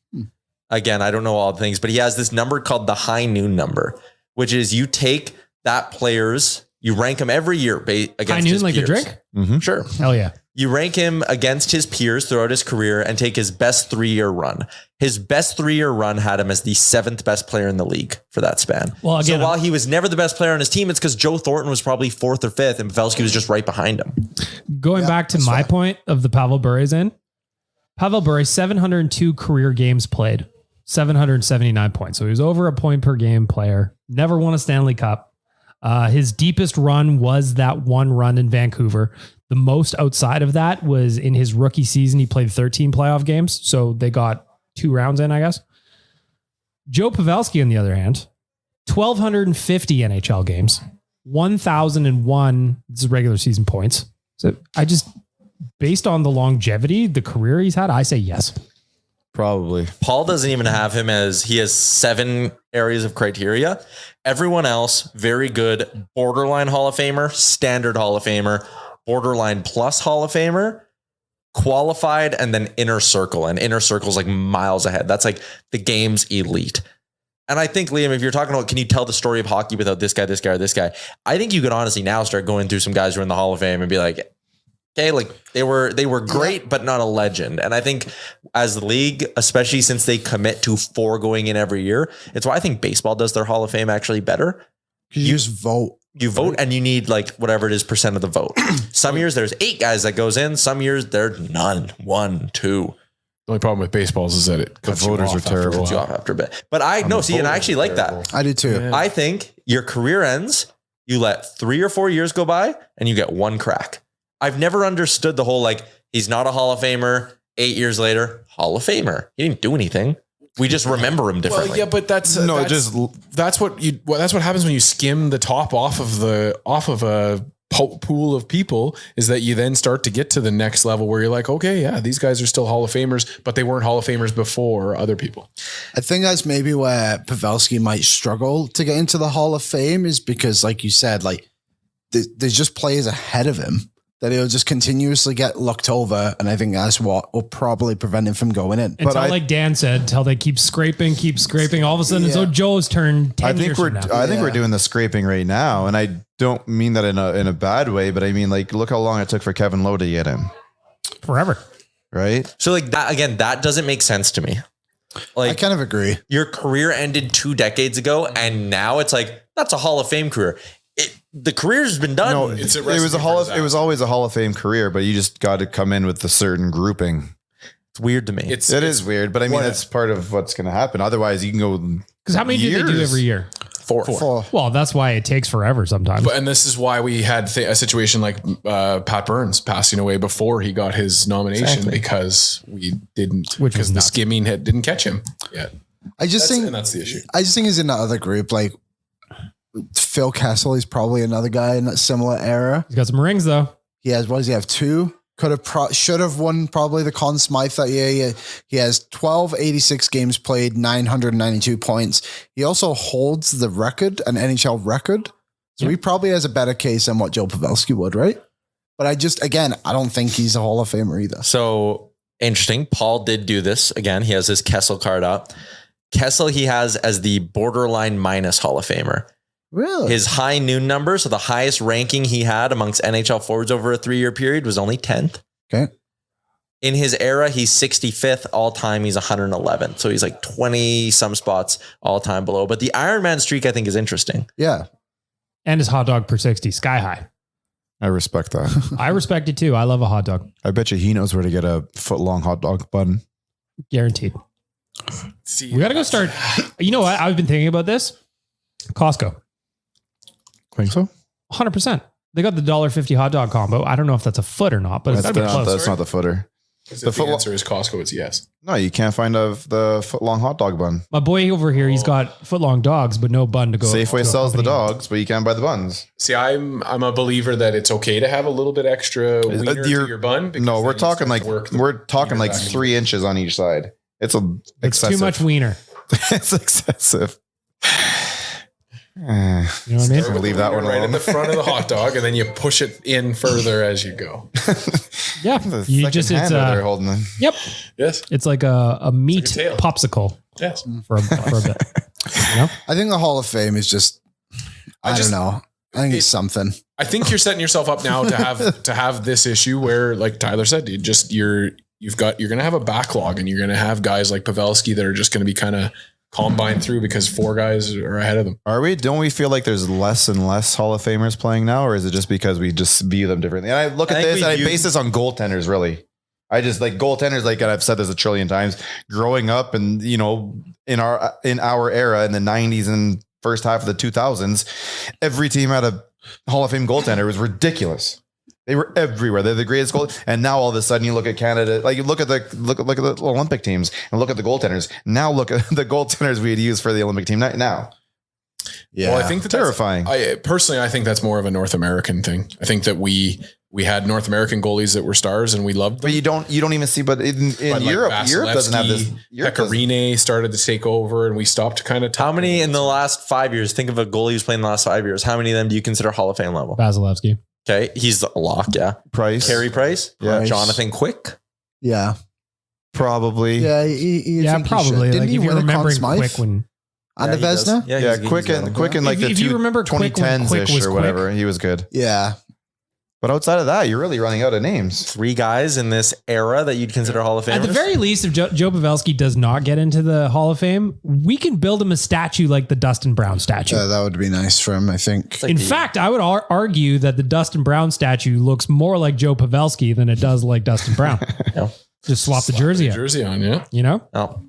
Again, I don't know all the things, but he has this number called the high noon number, which is you take that player's, you rank them every year against high noon, his like peers. a drink? Sure. Hell yeah. You rank him against his peers throughout his career and take his best 3-year run. His best 3-year run had him as the 7th best player in the league for that span. Well, again, so while he was never the best player on his team, it's because Joe Thornton was probably 4th or 5th and Pavelski was just right behind him. Going back to my point of the Pavel Bure's in, Pavel Bure, 702 career games played, 779 points. So he was over a point per game player, never won a Stanley Cup. His deepest run was that one run in Vancouver. The most outside of that was in his rookie season. He played 13 playoff games. So they got 2 rounds in, I guess. Joe Pavelski, on the other hand, 1,250 NHL games, 1,001 regular season points. So based on the longevity, the career he's had, I say yes. Probably. Paul doesn't even have him he has 7 areas of criteria. Everyone else, very good, borderline Hall of Famer, standard Hall of Famer, borderline plus Hall of Famer, qualified, and then inner circle. And inner circle is like miles ahead. That's like the game's elite. And I think, Liam, if you're talking about, can you tell the story of hockey without this guy, or this guy? I think you could honestly now start going through some guys who are in the Hall of Fame and be like, okay, like they were great, but not a legend. And I think as the league, especially since they commit to 4 going in every year, it's why I think baseball does their Hall of Fame actually better. You just vote. You vote and you need like whatever it is % of the vote. Some years there's 8 guys that goes in. Some years there's none. 1, 2. The only problem with baseballs is that the voters are terrible. Cuts you off after a bit. But I actually like that. I do too. Yeah. I think your career ends. You let 3 or 4 years go by and you get 1 crack. I've never understood the whole, like, he's not a Hall of Famer. 8 years later, Hall of Famer. He didn't do anything. We just remember him differently. Well, yeah, but that's what happens when you skim the top off of a pool of people, is that you then start to get to the next level where you're like, okay, yeah, these guys are still Hall of Famers, but they weren't Hall of Famers before other people. I think that's maybe where Pavelski might struggle to get into the Hall of Fame, is because, like you said, like there's just players ahead of him that he'll just continuously get looked over. And I think that's what will probably prevent him from going in. Until, like Dan said, until they keep scraping. All of a sudden, so Joe's turn 10 years from now. I think we're doing the scraping right now. And I don't mean that in a bad way, but I mean, like, look how long it took for Kevin Lowe to get in. Forever. Right? So like that, again, that doesn't make sense to me. Like, I kind of agree. Your career ended 2 decades ago. And now it's like, that's a Hall of Fame career. The career's been done. No, it was always a Hall of Fame career, but you just got to come in with a certain grouping. It's weird to me. It is weird, but I mean, that's part of what's going to happen. Otherwise, you can go. Because how many do they do every year? 4. Well, that's why it takes forever sometimes. And this is why we had a situation like Pat Burns passing away before he got his nomination, because we didn't, because the skimming didn't catch him yet. And that's the issue. I just think he's in that other group, like Phil Kessel is probably another guy in that similar era. He's got some rings though. He has, what does he have? 2? Should have won probably the Conn Smythe that year. He has 86 games played, 992 points. He also holds the record, an NHL record. So he probably has a better case than what Joe Pavelski would, right? But I don't think he's a Hall of Famer either. So interesting. Paul did do this again. He has his Kessel card up. Kessel he has as the borderline minus Hall of Famer. Really? His high noon number, so the highest ranking he had amongst NHL forwards over a 3-year period, was only 10th. Okay. In his era, he's 65th all time. He's 111th. So he's like 20 some spots all time below. But the Ironman streak, I think, is interesting. Yeah. And his hot dog per 60, sky high. I respect that. I respect it too. I love a hot dog. I bet you he knows where to get a foot-long hot dog bun. Guaranteed. We got to go start. You know what? I've been thinking about this. Costco. Think so? 100%. They got the $1.50 hot dog combo. I don't know if that's a foot or not, but it's gotta be close. That's not the footer. If the answer is Costco, it's yes. No, you can't find the foot-long hot dog bun. My boy over here, he's got foot-long dogs, but no bun to go. Safeway sells the dogs, but you can't buy the buns. See, I'm a believer that it's okay to have a little bit extra wiener to your bun. No, we're talking like 3 inches on each side. It's excessive. Too much wiener. It's excessive. You know what I mean? We'll leave that one right alone. at the front of the hot dog, and then you push it in further as you go. Yeah, you just they're holding them. Yep. Yes, it's like a meat like a tail. popsicle. Yes, for a bit. You know? I think the Hall of Fame is just. I don't know. I think it's something. I think you're setting yourself up now to have this issue where, like Tyler said, you're going to have a backlog, and you're going to have guys like Pavelski that are just going to be kind of combined through because 4 guys are ahead of them. Are we? Don't we feel like there's less and less Hall of Famers playing now, or is it just because we just view them differently? And I look at this and I base this on goaltenders, really. I just like goaltenders, like, and I've said this a trillion times, growing up and, you know, in our era in the 90s and first half of the 2000s, every team had a Hall of Fame goaltender. It was ridiculous. They were everywhere. They're the greatest goal. And now all of a sudden you look at Canada, like you look at the Olympic teams and look at the goaltenders. Now look at the goaltenders we'd use for the Olympic team now. Yeah. Well, I think terrifying. I think that's more of a North American thing. I think that we had North American goalies that were stars and we loved them. But you don't even see, but in Europe, like Europe doesn't have this. Pecorine started to take over and we stopped kind of. How many in the last 5 years? Think of a goalie who's playing the last 5 years. How many of them do you consider Hall of Fame level? Vasilevsky. Okay. He's a lock. Yeah. Price. Carey Price. Yeah. Jonathan Quick. Yeah. Probably. Yeah. You think probably. Didn't Like he if you're win a Conn remembering Smythe? Quick when. And a Vezina? Yeah. Quick in like if the you remember Quick when 2010s Quick ish was or whatever. He was good. Yeah. But outside of that, you're really running out of names. 3 guys in this era that you'd consider Hall of Famers. At the very least, if Joe Pavelski does not get into the Hall of Fame, we can build him a statue like the Dustin Brown statue. That would be nice for him, I think. In fact, I would argue that the Dustin Brown statue looks more like Joe Pavelski than it does like Dustin Brown. Yeah. Just swap the jersey out. Jersey on, yeah. You know? Oh.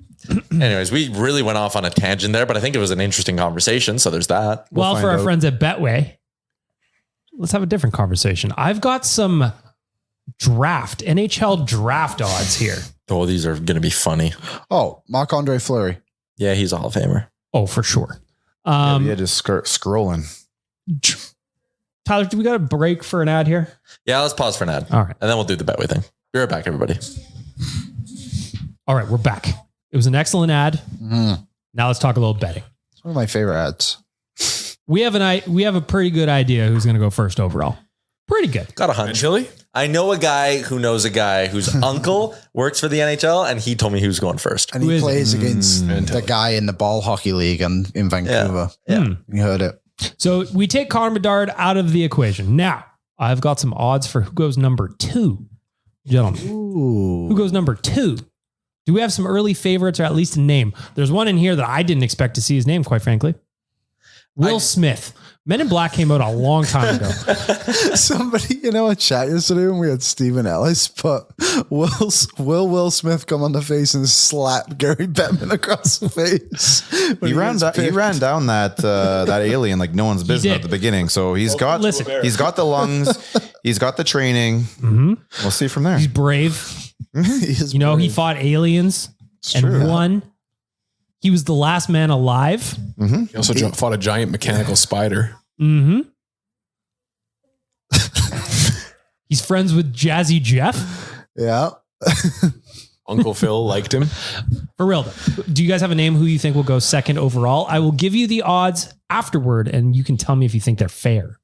Anyways, we really went off on a tangent there, but I think it was an interesting conversation. So there's that. Well, for our friends at Betway, let's have a different conversation. I've got some NHL draft odds here. Oh, these are going to be funny. Oh, Marc-Andre Fleury. Yeah, he's a Hall of Famer. Oh, for sure. Just scrolling. Tyler, do we got a break for an ad here? Yeah, let's pause for an ad. All right. And then we'll do the Betway thing. Be right back, everybody. All right, we're back. It was an excellent ad. Now let's talk a little betting. It's one of my favorite ads. We have a pretty good idea who's going to go first overall. Pretty good. Got a hunch. Chili? I know a guy who knows a guy whose uncle works for the NHL, and he told me who's going first. And Who he is plays against the guy in the ball hockey league in Vancouver. Yeah. You heard it. So we take Connor Bedard out of the equation. Now, I've got some odds for who goes number 2. Gentlemen, Ooh. who goes number 2? Do we have some early favorites or at least a name? There's one in here that I didn't expect to see his name, quite frankly. Will Smith. Men in Black came out a long time ago. Somebody in our chat yesterday when we had Stephen Ellis put Will Smith come on the face and slap Gary Bettman across the face. He ran down that alien like no one's business at the beginning. So he's got the lungs, he's got the training. Mm-hmm. We'll see from there. He's brave. He fought aliens and won. He was the last man alive. Mm-hmm. He also fought a giant mechanical spider. Mm-hmm. He's friends with Jazzy Jeff. Yeah. Uncle Phil liked him. For real though, do you guys have a name who you think will go second overall? I will give you the odds afterward and you can tell me if you think they're fair.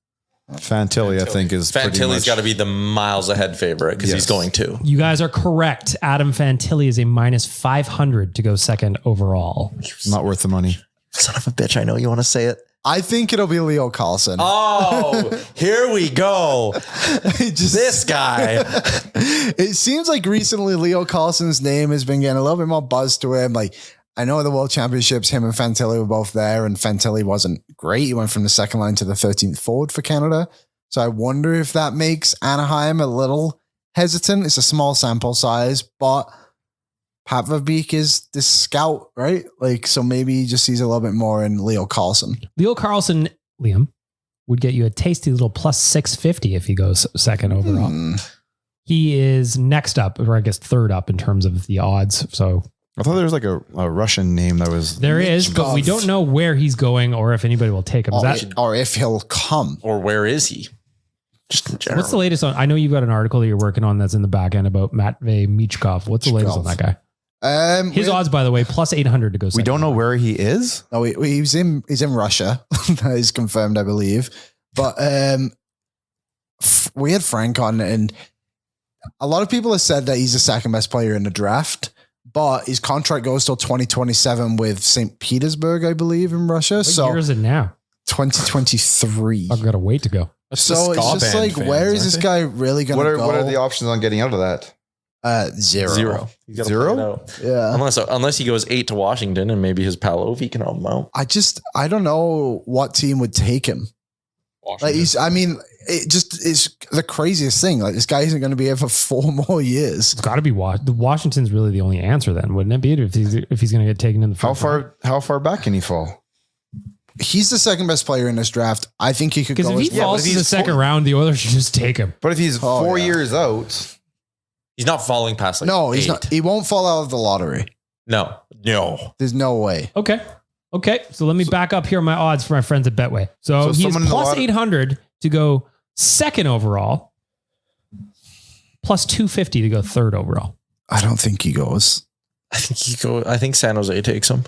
Fantilli, I think, is Fantilli's got to be the miles ahead favorite because he's going to. You guys are correct. Adam Fantilli is a minus 500 to go second overall. Not worth the money. Son of a bitch. I know you want to say it. I think it'll be Leo Carlson. Oh, here we go. This guy. It seems like recently Leo Carlson's name has been getting a little bit more buzz to him. Like, I know the World Championships, him and Fantilli were both there, and Fantilli wasn't great. He went from the second line to the 13th forward for Canada. So I wonder if that makes Anaheim a little hesitant. It's a small sample size, but Pavlovic is the scout, right? Like, so maybe he just sees a little bit more in Leo Carlson. Leo Carlson, Liam, would get you a tasty little plus 650 if he goes second overall. He is next up, or I guess third up in terms of the odds. So I thought there was like a Russian name that was. There is, but we don't know where he's going or if anybody will take him. Or if he'll come. Or where is he? Just in general. What's the latest on? I know you've got an article that you're working on that's in the back end about Matvei Michkov. What's the latest on that guy? His odds, by the way, plus 800 to go second. We don't know where he is. No, he's in Russia. That is confirmed, I believe. But we had Frank on, and a lot of people have said that he's the second best player in the draft. But his contract goes till 2027 with St. Petersburg, I believe, in Russia. What year is it now? 2023. I've got to wait to go. So it's just like, where is this guy really going to go? What are the options on getting out of that? Zero. You gotta Zero? play it out. Yeah. Unless he goes 8 to Washington and maybe his pal Ovi can help him out. I don't know what team would take him. Like it's the craziest thing. Like this guy isn't going to be here for 4 more years. It's got to be Washington's really the only answer then, wouldn't it be? If he's going to get taken in the first round? How far back can he fall? He's the second best player in this draft. I think he could go. Because if he falls in the second round, the Oilers should just take him. But if he's 4 years out, he's not falling past like no, he's 8. not. He won't fall out of the lottery. No. There's no way. Okay. So let me back up here on my odds for my friends at Betway. So he's plus 800 to go second overall, plus 250 to go third overall. I don't think he goes. I think San Jose takes him.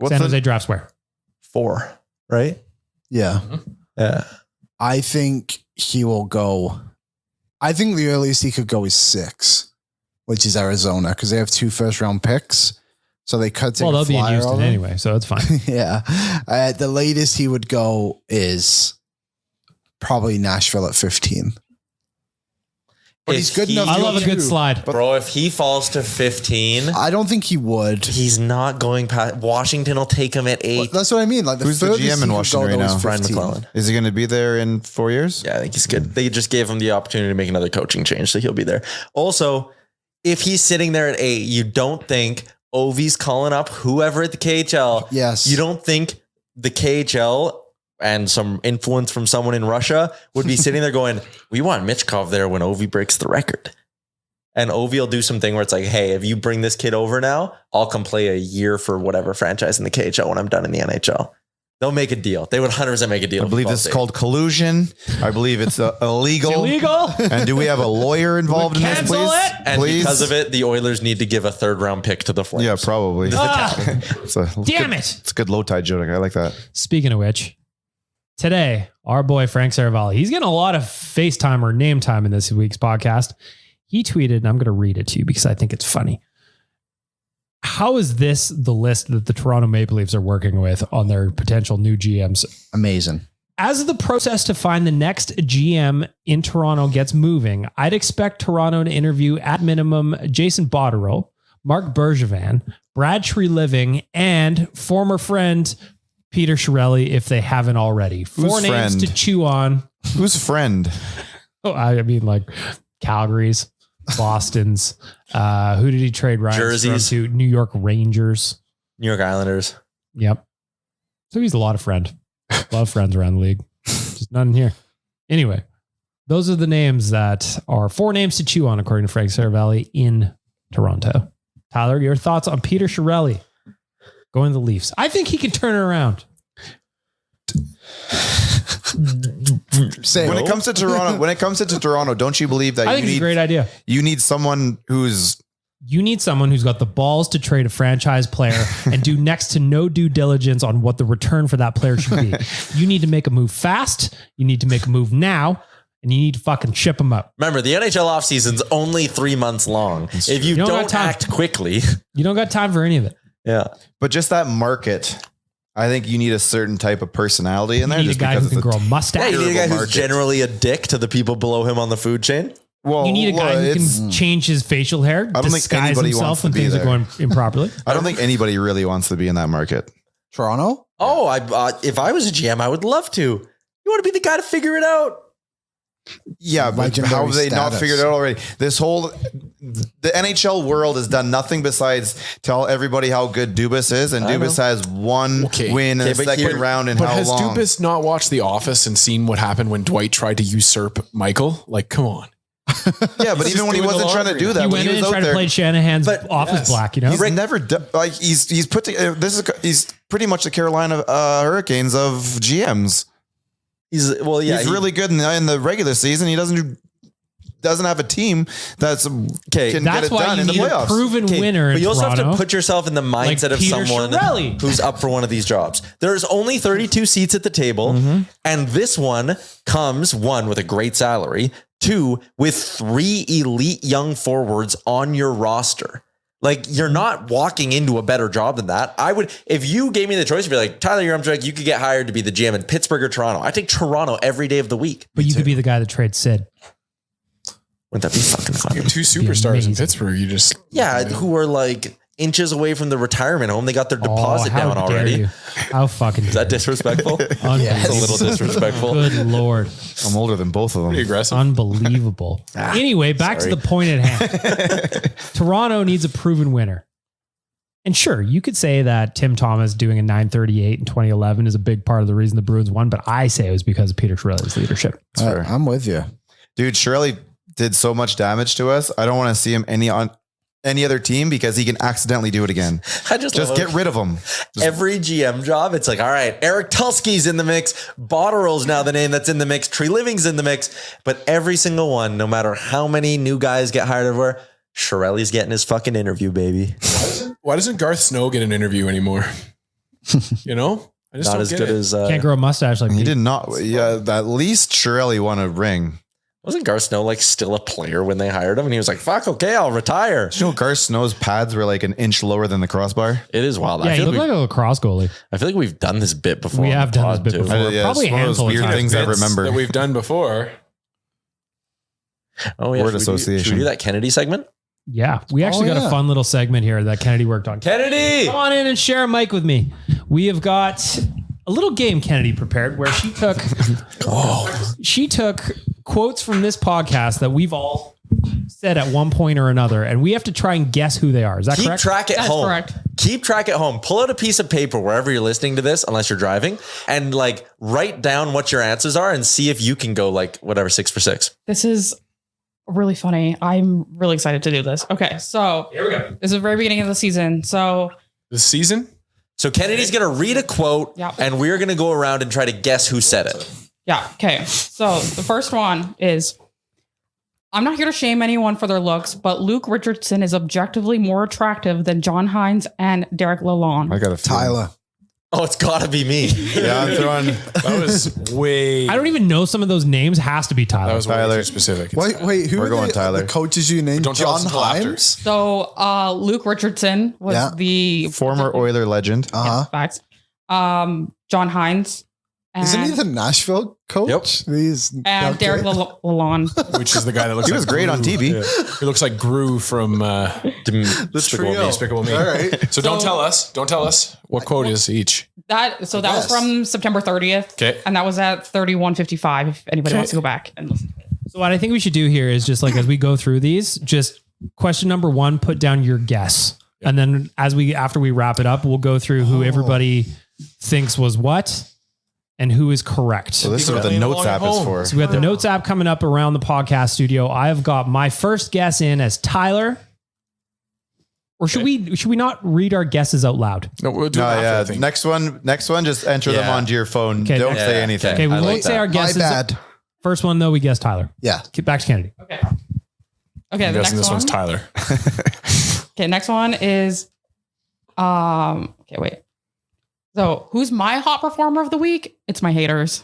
San Jose drafts where? 4, right? Yeah. Yeah. I think he will go. I think the earliest he could go is 6, which is Arizona, because they have 2 first-round picks. So they could take they'll be in Houston anyway, so it's fine. Yeah. The latest he would go is probably Nashville at 15. But he's good enough. I love a good slide. Bro, if he falls to 15, I don't think he would. he's not going past. Washington will take him at 8. That's what I mean. Like Who's the furthest GM in he could Washington go, right though, now? is Brian 15. McClellan. is he going to be there in 4 years? Yeah, I think he's good. They just gave him the opportunity to make another coaching change, so he'll be there. Also, if he's sitting there at 8, you don't think Ovi's calling up whoever at the KHL. Yes. You don't think the KHL and some influence from someone in Russia would be sitting there going, we want Michkov there when Ovi breaks the record. And Ovi will do something where it's like, hey, if you bring this kid over now, I'll come play a year for whatever franchise in the KHL when I'm done in the NHL. They'll make a deal. They would 100% make a deal. I believe this is called collusion. I believe it's illegal. It's illegal. And do we have a lawyer involved in this, Cancel please? it. And Please? because of it, the Oilers need to give a 3rd round pick to the Flames. Yeah, probably. Ah, damn it. It's a good low tide joke. I like that. Speaking of which, today, our boy Frank Seravalli, he's getting a lot of FaceTime or name time in this week's podcast. He tweeted, and I'm going to read it to you because I think it's funny. How is this the list that the Toronto Maple Leafs are working with on their potential new GMs? Amazing. As the process to find the next GM in Toronto gets moving, I'd expect Toronto to interview at minimum Jason Botterill, Mark Bergevin, Brad Treliving, and former friend Peter Chiarelli if they haven't already. 4 names friend? to chew on. Who's friend? Oh, I mean, like Calgary's, Boston's. Who did he trade Ryan Jerseys. Strome to? New York Rangers. New York Islanders. Yep. So he's a lot of friends around the league. Just none here. Anyway, those are the names that are 4 names to chew on, according to Frank Seravalli in Toronto. Tyler, your thoughts on Peter Chiarelli going to the Leafs? I think he can turn it around. When it comes to Toronto, don't you believe that I think it's a great idea. You need someone who's got the balls to trade a franchise player and do next to no due diligence on what the return for that player should be. You need to make a move fast. You need to make a move now. And you need to fucking ship them up. Remember, the NHL offseason's only 3 months long. If you don't act quickly, you don't got time for any of it. Yeah. But just that market, I think you need a certain type of personality in there. You need a just guy because who can it's a grow a mustache. You need a guy terrible who's market. generally a dick to the people below him on the food chain. Well, You need a guy who can change his facial hair, don't think disguise anybody himself wants to when be things are there. going improperly. I don't think anybody really wants to be in that market. Toronto? Oh, if I was a GM, I would love to. You want to be the guy to figure it out. Yeah, but how have they not figured it out already? The NHL world has done nothing besides tell everybody how good Dubas is, and Dubas has one win in the second round in but how has long? Dubas not watched The Office and seen what happened when Dwight tried to usurp Michael? Like, come on. Yeah, but even when he wasn't trying to do that, He when went he in was and out tried to there, play Shanahan's office black, you know? he's never done, like he's put to, he's pretty much the Carolina Hurricanes of GMs. He's really good in the regular season. He doesn't have a team that's can get That's it why done you in the need a playoffs. proven winner in But you also have Toronto. to put yourself in the mindset of Peter someone Chiarelli. who's up for one of these jobs. There's only 32 seats at the table, and this one comes, 1, with a great salary, 2, with 3 elite young forwards on your roster. Like, you're not walking into a better job than that. I would, if you gave me the choice, you'd be like, Tyler, you're you could get hired to be the GM in Pittsburgh or Toronto. I take Toronto every day of the week. But you could be the guy that trades Sid. Wouldn't that be fucking fun? You have 2 superstars in Pittsburgh. You just who are like inches away from the retirement home. They got their deposit down how already. dare you. How fucking Is that disrespectful? It's It's a little disrespectful. Good Lord. I'm older than both of them. pretty aggressive. Unbelievable. Anyway, back to the point at hand. Toronto needs a proven winner. And sure, you could say that Tim Thomas doing a 938 in 2011 is a big part of the reason the Bruins won, but I say it was because of Peter Chiarelli's leadership. I'm with you. Dude, Chiarelli did so much damage to us. I don't want to see him on any other team because he can accidentally do it again. I just get rid of him. Every GM job, it's like, all right, Eric Tulsky's in the mix. Botterill's now the name that's in the mix. Tree Living's in the mix. But every single one, no matter how many new guys get hired everywhere, Chiarelli's getting his fucking interview, baby. Why doesn't Garth Snow get an interview anymore? You know? I just Not don't as get good it. as... Can't grow a mustache like He me. did not. Yeah, at least Chiarelli won a ring. Wasn't Garth Snow like still a player when they hired him? And he was like, fuck, okay, I'll retire. You know, Garth Snow's pads were like an inch lower than the crossbar. It is wild. Yeah, I he feel looked like a lacrosse goalie. we've done this bit before. We on have the done this pod, bit too. before. Probably it's a one of those handful of weird times. things I Bits remember. that we've done before. Oh, yeah. Word Should we association. do that Kennedy segment? Yeah, we actually got a fun little segment here that Kennedy worked on. Kennedy! Come on in and share a mic with me. We have got a little game Kennedy prepared where she took quotes from this podcast that we've all said at one point or another, and we have to try and guess who they are. Is that Keep correct? track at That's home. correct. Keep track at home. Pull out a piece of paper wherever you're listening to this, unless you're driving, and like write down what your answers are and see if you can go like whatever 6 for 6. This is really funny. I'm really excited to do this. Okay, so Here we go. this is the very beginning of the season. So This season? So Kennedy's going to read a quote, Yep. and we're going to go around and try to guess who said it. yeah, okay. So the first one is, I'm not here to shame anyone for their looks, but Luke Richardson is objectively more attractive than John Hines and Derek Lalonde. I got a feeling. Tyler. Oh, it's got to be me. Yeah, I'm throwing. That was way... I don't even know some of those names. Has to be Tyler. That was way Tyler. too specific. Wait, who We're are going Tyler. the coaches you named? Don't tell John us until after. Hines? So Luke Richardson was the Former Oiler legend. Uh-huh. facts. John Hines. And, Isn't he the Nashville coach? Yep. These and Derek Lalonde. Which is the guy that looks He like was great on Gru. TV. Yeah. He looks like Gru from Despicable Me. All right. So don't tell us what quote is each. That was guess. from September 30th. Okay. And that was at 31:55 if anybody Okay. wants to go back and listen. So what I think we should do here is just like as we go through these, just question number 1, put down your guess. And then after we wrap it up, we'll go through who everybody thinks was what and who is correct. So this is what the Playing Notes along app at is home. for. So we got the Notes app coming up around the podcast studio. I've got my first guess in as Tyler. Or should we not read our guesses out loud? No, we'll do No, it after, yeah. I think. Next one, just enter them Yeah. onto your phone. Okay, Don't yeah, say yeah, anything. Okay, we I won't like say that. our My guesses. bad. First one though, we guess Tyler. Yeah. Get back to Kennedy. Okay. I'm Okay, the guessing next this one. one's Tyler. Okay, next one is okay, wait. So who's my hot performer of the week? It's my haters.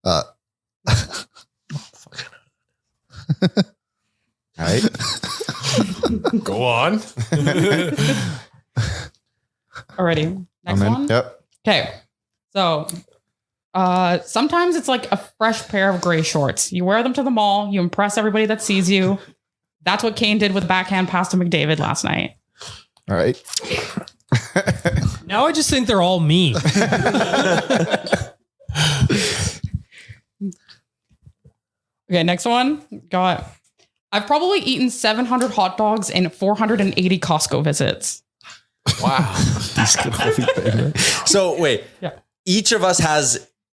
All right. Go on. Already. Next I'm in. one. Yep. Okay. So sometimes it's like a fresh pair of gray shorts. You wear them to the mall, you impress everybody that sees you. That's what Kane did with the backhand pass to McDavid last night. All right. Now I just think they're all me. Okay, next one. I've probably eaten 700 hot dogs in 480 Costco visits. Wow. So wait, Yeah. each of us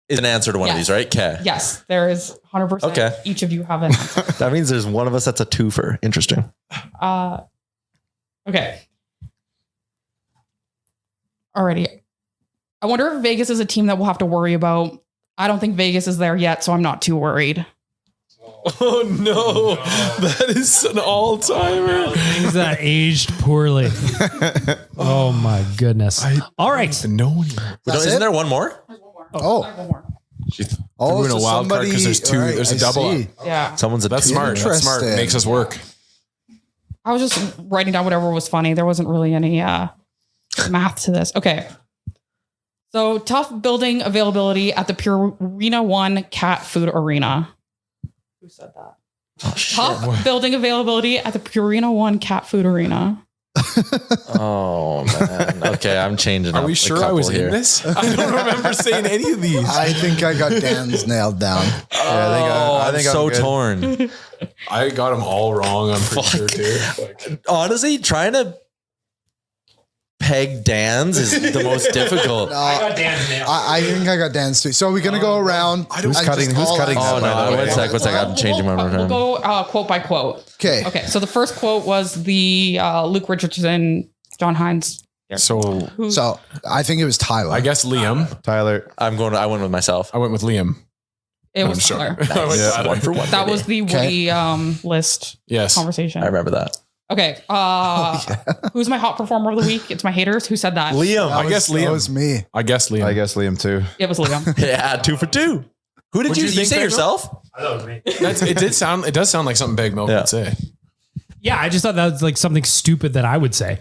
is an answer to one of Yes. these, right? Okay. Yes, there is 100%. Okay. Each of you have an answer. That means there's one of us that's a twofer. Interesting. Okay. Alrighty. I wonder if Vegas is a team that we'll have to worry about. I don't think Vegas is there yet, so I'm not too worried. Oh no. That is an all-timer. Things that aged poorly. Oh my goodness. All right. No. Isn't there one more? Oh. I have one more. She threw in a wild card because there's two. all right, There's a I double see. up. Yeah. Someone's a That's two. smart. That's smart. Interesting. Makes us work. I was just writing down whatever was funny. There wasn't really any math to this. Okay. So tough building availability at the Purina One Cat Food Arena. Who said that? Oh, shit. Tough building availability at the Purina One Cat Food Arena. Oh man. Okay, I'm changing. Are we sure I was in this? I don't remember saying any of these. I think I got Dan's nailed down. I think I'm so good. torn. I got them all wrong. I'm pretty sure too. Like, Honestly, trying to peg Dan's is the most difficult. I got Dan's nail. I think I got Dan's too. So we're gonna go around. Who's cutting? Who's cutting? Oh that, no! by the way? One sec. I'm changing my We'll mind. go quote by quote. Okay. Okay. So the first quote was the Luke Richardson, John Hines. so So I think it was Tyler. I guess Liam. Tyler. I went with myself. I went with Liam. It was I'm sure. Tyler. I went Yeah. Tyler. One for one. That was the Okay. Woody list Yes. conversation. I remember that. Okay. Who's my hot performer of the week? It's my haters. Who said that? Liam. I guess That Liam. was me. I guess Liam. I guess Liam too. It was Liam. Yeah, 2 for 2. Who did What'd you? you You think, say Big yourself? I thought it was me. It does sound like something Big Milk Yeah. would say. Yeah, I just thought that was like something stupid that I would say.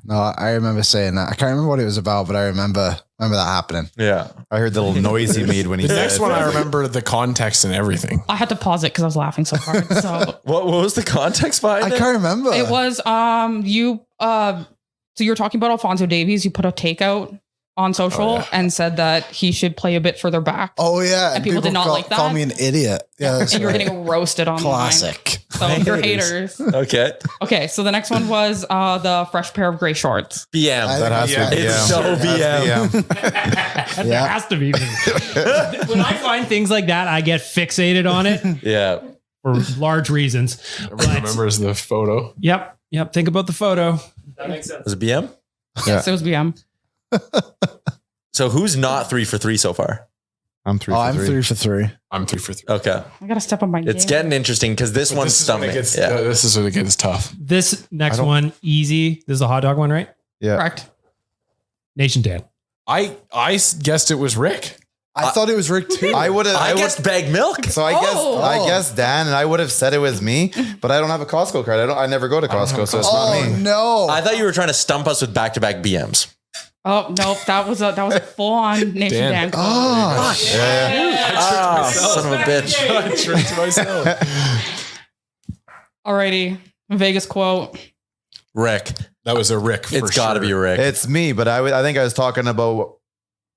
No, I remember saying that. I can't remember what it was about, but I remember that happening. Yeah. I heard the little noise he made when he The said next it. one, I remember the context and everything. I had to pause it because I was laughing so hard. So What was the context behind I it? can't remember. it was you so you were talking about Alphonso Davies. You put a takeout on social and said that he should play a bit further back. Oh yeah, And people did not like that? Call me an idiot. Yeah, that's And you're right. getting roasted on Classic. So you're haters. Okay. Okay, so the next one was the fresh pair of gray shorts. BM. That has to be. It's BM. so That's BM. There has to be. When I find things like that, I get fixated on it Yeah. for large reasons. Everyone remembers the photo. Yep. Think about the photo. That makes sense. Was it BM? Yes, it was BM. So who's not 3 for 3 so far? I'm 3 Oh, for I'm 3. 3 for 3. I'm 3 for 3. Okay. I gotta step on my It's game. getting interesting because this But one's this is when it stumping. gets, Yeah. this is when it gets tough. This next I don't- one, easy. This is the hot dog one, right? Yeah. Correct. Nation Dan. I guessed it was Rick. I thought it was Rick too. I would have. I guessed bag milk. So I guess Dan, and I would have said it was me, but I don't have a Costco card. I never go to Costco, so it's not Oh me. no! I thought you were trying to stump us with back-to-back BMs. Oh no, that was a full on Nation Dan. Dan. Oh, Son of a bitch. I tricked myself. Alrighty, Vegas quote. Rick. That was a Rick. It's got to be Rick. It's me, but I think I was talking about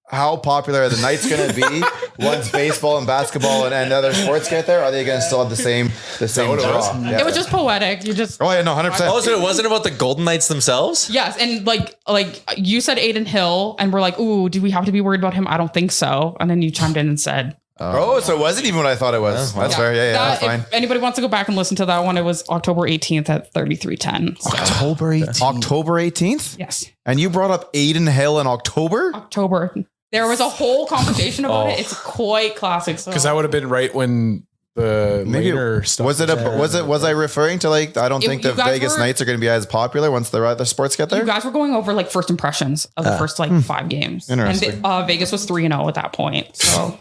how popular are the Knights going to be once baseball and basketball and other sports get there. Are they going to still have the same what it draw? was? Yeah. It was just poetic. You just Oh yeah, no, 100%. Oh, so it wasn't about the Golden Knights themselves? yes, and like you said Aiden Hill, and we're like, ooh, do we have to be worried about him? I don't think so. And then you chimed in and said, Oh, so it wasn't even what I thought it was. That's fair. Yeah, that- that's fine. If anybody wants to go back and listen to that one, it was October 18th at 33:10. So, October 18th. October 18th? yes, And you brought up Aiden Hill in October? October. There was a whole conversation about Oh. it. It's quite classic. So Because that would have been right when the Maybe later stuff was I referring to like I don't It- think you the guys Vegas were- Knights are going to be as popular once the sports get you there? guys were going over like first impressions of the first like 5 games. Interesting. And Vegas was 3-0 at that point. So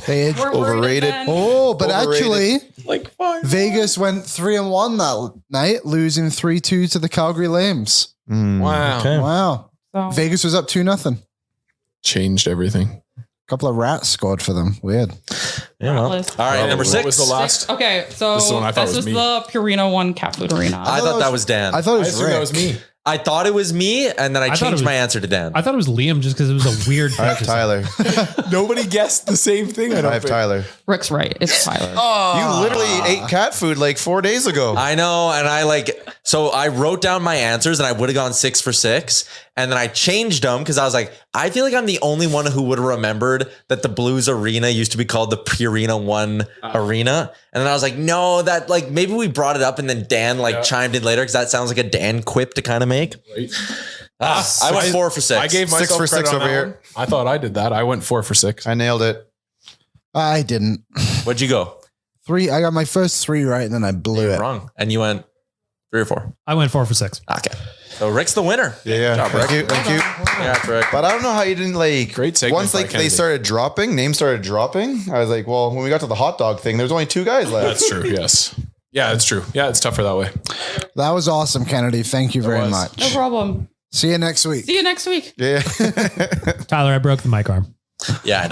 They we're worried Overrated. again. Oh, but Overrated. actually, Like, fine. Vegas went 3-1 that night, losing 3-2 to the Calgary Lames. Wow. Okay. Wow. So, Vegas was up 2-0. Changed everything. Couple of rats scored for them. Weird. Yeah, well. All Atlas. right, number What 6. was the last? Okay, so This is the one I thought this was is me. the Purina One Cat Food Arena. I thought that was Dan. I thought it I was assumed Rick. that was me. I thought it was me, and then I thought it changed was- my answer to Dan. I thought it was Liam just because it was a weird I have picture. Tyler. Nobody guessed the same thing. I have Tyler. Rick's right. It's Tyler. You literally ate cat food like 4 days ago. I know, and so I wrote down my answers, and I would have gone 6 for 6, and then I changed them because I was like, I feel like I'm the only one who would have remembered that the Blues Arena used to be called the Purina One Arena, and then I was like, no, that like maybe we brought it up, and then Dan chimed in later because that sounds like a Dan quip to kind of make. Right. I went 4 for 6. I gave 6 myself for credit 6 on over that here. one. I thought I did that. I went 4 for 6. I nailed it. I didn't. What'd you go? 3. I got my first 3 right, and then I blew it. Wrong, and you went 3 or 4. I went 4 for 6. Okay, so Rick's the winner. Yeah. Job, Thank Rick. you. Thank you. Yeah, Rick. But I don't know how you didn't like. Great segment Once by like they Kennedy. started dropping, names started dropping. I was like, well, when we got to the hot dog thing, there's only 2 guys left. That's true. Yes. Yeah, it's true. Yeah, it's tougher that way. That was awesome, Kennedy. Thank you very much. No problem. See you next week. See you next week. Yeah. Tyler, I broke the mic arm. Yeah.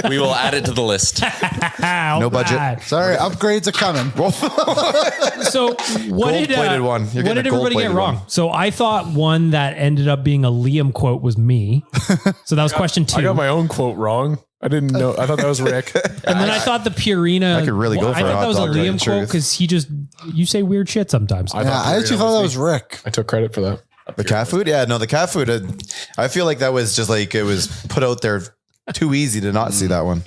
We will add it to the list. No budget. Sorry, upgrades are coming. So what did Gold-plated one. You're what getting did a everybody get gold-plated wrong? one. So I thought one that ended up being a Liam quote was me. So that was question 2. I got my own quote wrong. I didn't know. I thought that was Rick. And then I thought the Purina. I could really go for I a thought hot that was a dog, to tell you Liam the quote truth. because you say weird shit sometimes. Yeah, I actually thought that was Rick. I took credit for that. The cat food? Yeah, no, the cat food. I feel like that was just like it was put out there too easy to not see that one.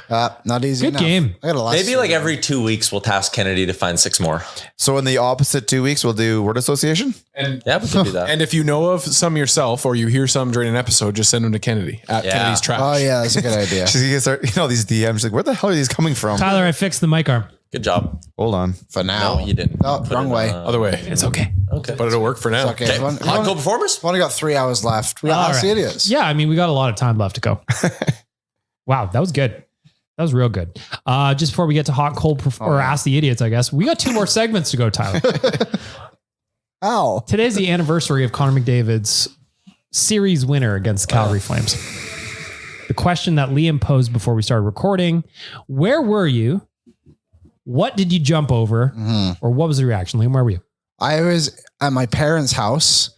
Not easy Good enough. game. I got a lot. Maybe like every 2 weeks we'll task Kennedy to find 6 more. So in the opposite 2 weeks, we'll do word association. And Yeah, we can do that. and if you know of some yourself or you hear some during an episode, just send them to Kennedy at Yeah. Kennedy's Trash. Oh yeah, that's a good idea. She's gonna start, these DMs. Like, where the hell are these coming from? Tyler, I fixed the mic arm. Good job. Hold on. For now. No, you didn't. Oh, Put wrong it, way. Other way. It's okay. Okay. But it'll work for now. Okay. Okay. We've only- Hot goal performers? we've only got 3 hours left. We got All Ask the right. Idiots. Yeah, I mean, we got a lot of time left to go. Wow, that was good. That was real good. Just before we get to hot, cold, or Ask the Idiots, I guess, we got 2 more segments to go, Tyler. Ow. Today's the anniversary of Connor McDavid's series winner against the Calgary Flames. The question that Liam posed before we started recording, where were you? What did you jump over? Or what was the reaction? Liam, where were you? I was at my parents' house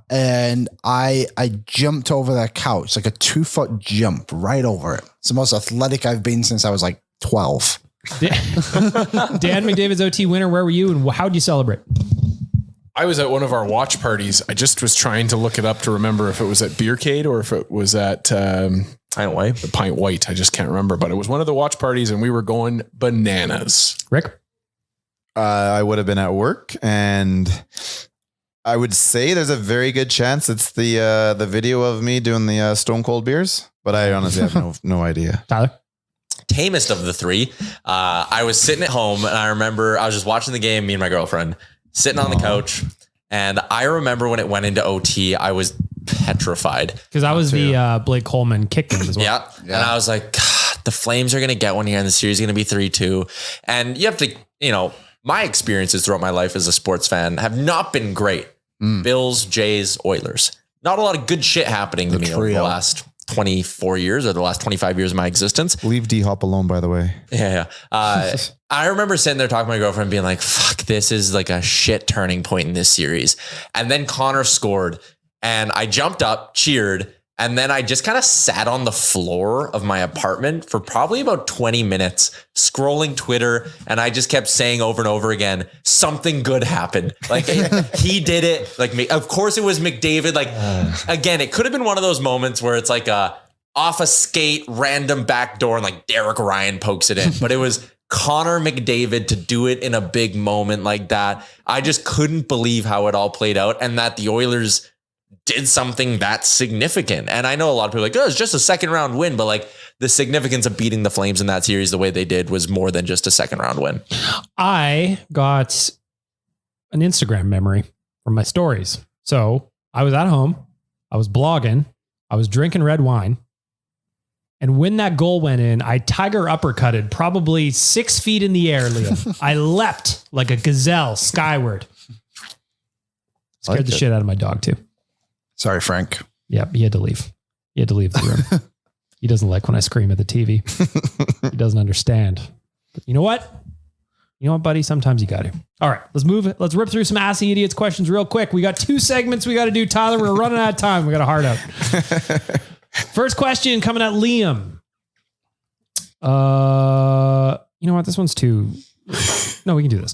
and I jumped over that couch, like a 2-foot jump right over it. It's the most athletic I've been since I was like 12. Dan McDavid's OT winner, where were you and how did you celebrate? I was at one of our watch parties. I just was trying to look it up to remember if it was at Beercade or if it was at Pint White. the Pint White. I just can't remember, but it was one of the watch parties and we were going bananas. Rick? I would have been at work, and I would say there's a very good chance it's the video of me doing the Stone Cold beers, but I honestly have no idea. Tyler? Tamest of the 3. I was sitting at home and I remember I was just watching the game, me and my girlfriend sitting on the couch. And I remember when it went into OT, I was petrified. Because I was the Blake Coleman kick game as well. Yeah. And I was like, God, the Flames are going to get one here and the series is going to be 3-2. And you have to, my experiences throughout my life as a sports fan have not been great. Bills, Jays, Oilers. Not a lot of good shit happening to me over the last 24 years or the last 25 years of my existence. Leave D-Hop alone, by the way. Yeah. I remember sitting there talking to my girlfriend being like, fuck, this is like a shit turning point in this series. And then Connor scored and I jumped up, cheered. And then I just kind of sat on the floor of my apartment for probably about 20 minutes, scrolling Twitter. And I just kept saying over and over again, something good happened. Like he did it. Like, of course it was McDavid. Like, again, it could have been one of those moments where it's like off a skate, random back door and like Derek Ryan pokes it in. But it was Connor McDavid to do it in a big moment like that. I just couldn't believe how it all played out and that the Oilers did something that significant. And I know a lot of people are like, oh, it's just a second round win, but like the significance of beating the Flames in that series the way they did was more than just a second round win. I got an Instagram memory from my stories. So I was at home, I was blogging, I was drinking red wine. And when that goal went in, I tiger uppercutted probably 6 feet in the air, Liam. I leapt like a gazelle skyward. Scared the shit out of my dog too. Sorry, Frank. Yep, he had to leave. He had to leave the room. He doesn't like when I scream at the TV. He doesn't understand. But you know what? You know what, buddy? Sometimes you got to. All right, let's move it. Let's rip through some Ask the Idiots questions real quick. We got 2 segments we got to do, Tyler. We're running out of time. We got a hard out. First question coming at Liam. You know what? This one's too... No, we can do this.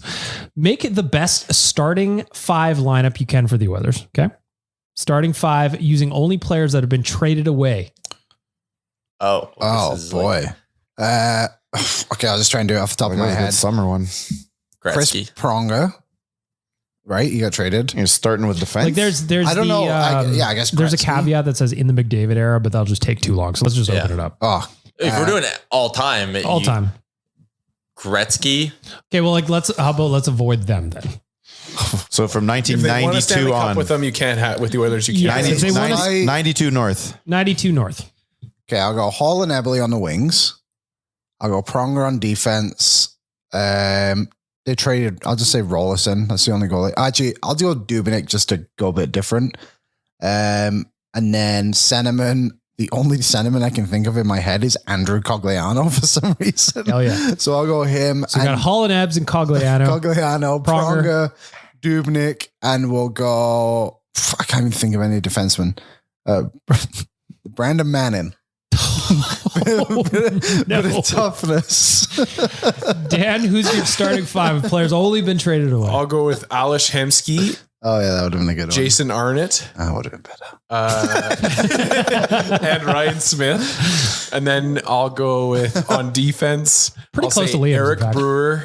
Make it the best starting 5 lineup you can for the Oilers. Okay. Starting 5 using only players that have been traded away. Oh boy. Okay, I'll just try and do it off the top of my head. Summer one. Chris Gretzky. Pronger, right? You got traded. You're starting with defense. Like there's I don't know. I guess there's a Gretzky. caveat that says in the McDavid era, but that'll just take too long. So let's just open it up. Oh, If we're doing it all time, All time. Gretzky. Okay, well, like let's avoid them then. So from If they won a 1992 Stanley Cup on, with them, you can't have with the Oilers. You can't. Yeah. If they won a- 92 North. 92 North. okay. I'll go Hall and Ebley on the wings. I'll go Pronger on defense. They traded, I'll just say Rollerson. That's the only goalie. Actually, I'll do Dubnyk just to go a bit different. And then centerman. The only centerman I can think of in my head is Andrew Cogliano for some reason. Hell yeah. So I'll go him. So you got Holland, Ebbs, and Cogliano. Pronger, Dubnyk, and we'll go. I can't even think of any defensemen. Brandon Manning. Bit of toughness. Dan, who's your starting five of players only been traded away? I'll go with Alish Hemsky. Oh yeah, that would have been a good Jason Arnott. That would have been better. And Ryan Smith. And then I'll go with on defense. Pretty I'll close say to Liam's, Eric in fact. Brewer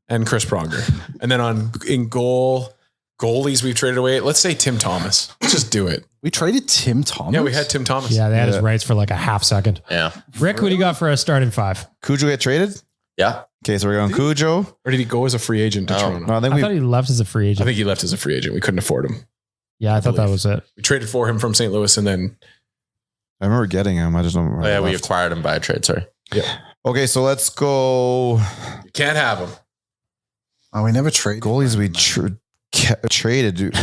and Chris Pronger. And then in goalies we've traded away. Let's say Tim Thomas. Let's just do it. We traded Tim Thomas. Yeah, we had Tim Thomas. Yeah, they had his rights for like a half second. Yeah. Rick, what do you got for a starting five? Cujo get traded? Yeah. Okay, so we're going Cujo. Or did he go as a free agent to Toronto? No, I think I thought he left as a free I agent. think he left as a free agent. We couldn't afford him. Yeah, I thought that was it. We traded for him from St. Louis and then I remember getting him. I just don't remember. Oh, yeah, we left. acquired him by a trade. Sorry. yeah. Okay, so let's go You can't have him. Oh, we never traded. goalies we traded. Dude.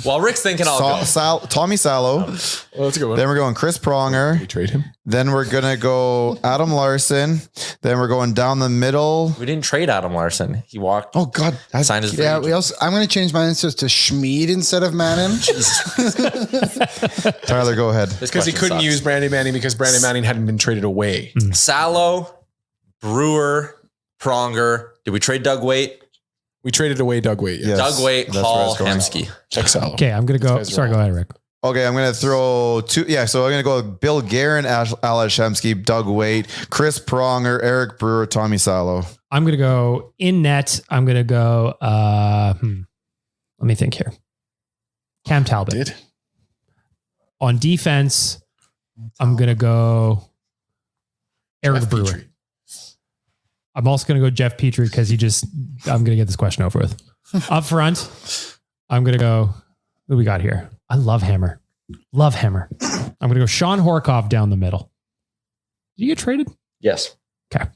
While Rick's thinking, I'll go. Tommy Salo. Well, that's a good one. Then we're going Chris Pronger. we trade him. Then we're going to go Adam Larson. Then we're going down the middle. We didn't trade Adam Larson. He walked. Oh, God. Signed his free Yeah, agent. I'm going to change my answer to Schmid instead of Manning. Tyler, go ahead. This Because he question couldn't sucks. use Brandon Manning because Brandon Manning hadn't been traded away. Salo, Brewer, Pronger. Did we trade Doug Waite? We traded away Doug Waite. Yes, Doug Waite, that's where I Hall, was going. Hemsky. Check Salo. Okay, I'm going to go. guys are Sorry, go all- ahead, Rick. Okay, I'm going to throw two. Yeah, so I'm going to go Bill Guerin, Alish Hemsky, Doug Waite, Chris Pronger, Eric Brewer, Tommy Salo. I'm going to go in net. I'm going to go, let me think here. Cam Talbot. Did? On defense, I'm going to go Eric Jeff Brewer. Petrie. I'm also going to go Jeff Petrie because I'm going to get this question over with. Up front, I'm going to go, who we got here? I love Hammer. Love Hammer. I'm going to go Sean Horkoff down the middle. Did you get traded? Yes. Okay.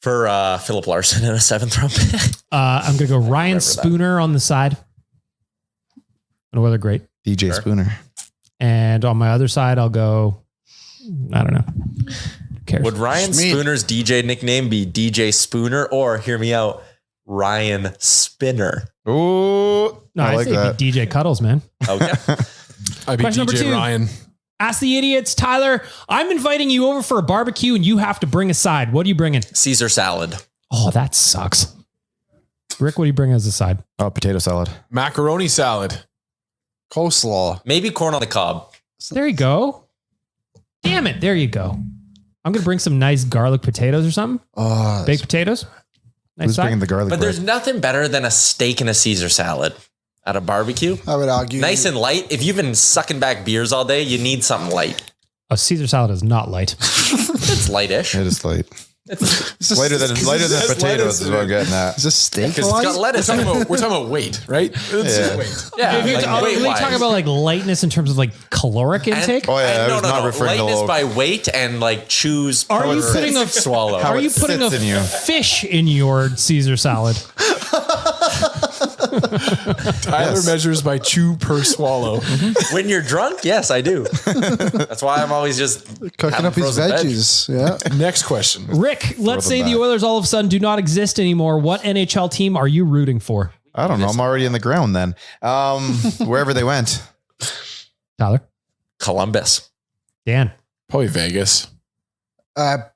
For Philip Larson in a 7th round pick. I'm going to go Ryan Remember that. Spooner on the side. No other great. DJ Sure. Spooner. And on my other side, I'll go, I don't know. Who cares? Would Ryan Schmid. Spooner's DJ nickname be DJ Spooner or, hear me out, Ryan Spinner? Ooh, No, I I like say that. be DJ Cuddles, man. Okay. I'd be Question number DJ 2. Ryan. Ask the idiots. Tyler, I'm inviting you over for a barbecue and you have to bring a side. What are you bringing? Caesar salad. Oh, that sucks. Rick, what do you bring as a side? Oh, potato salad. Macaroni salad. Coleslaw. Maybe corn on the cob. There you go. Damn it. There you go. I'm going to bring some nice garlic potatoes or something. Oh, Baked potatoes. Nice Who's side. bringing the garlic But bread? there's nothing better than a steak and a Caesar salad at a barbecue. I would argue. Nice and light. If you've been sucking back beers all day, you need something light. A Caesar salad is not light. It's lightish. It is light. It's Lighter than potatoes is what I'm getting at. Is this steak? Because it's got light? lettuce. We're talking about weight, right? Yeah. Weight. yeah. If you're like, we weight-wise. talk about like lightness in terms of like caloric intake. Oh, yeah, I was not referring to lightness low. by weight and like choose. Are you per putting a swallow? How Are it you putting a sits in you. fish in your Caesar salad? Tyler measures by chew per swallow. When you're drunk, yes, I do. That's why I'm always just Cooking having up his frozen veg. veggies. Yeah. Next question. Rick, let's them say the back. Oilers all of a sudden do not exist anymore. What NHL team are you rooting for? I don't know. I'm already in the ground then. Wherever they went. Tyler? Columbus. Dan? Probably Vegas.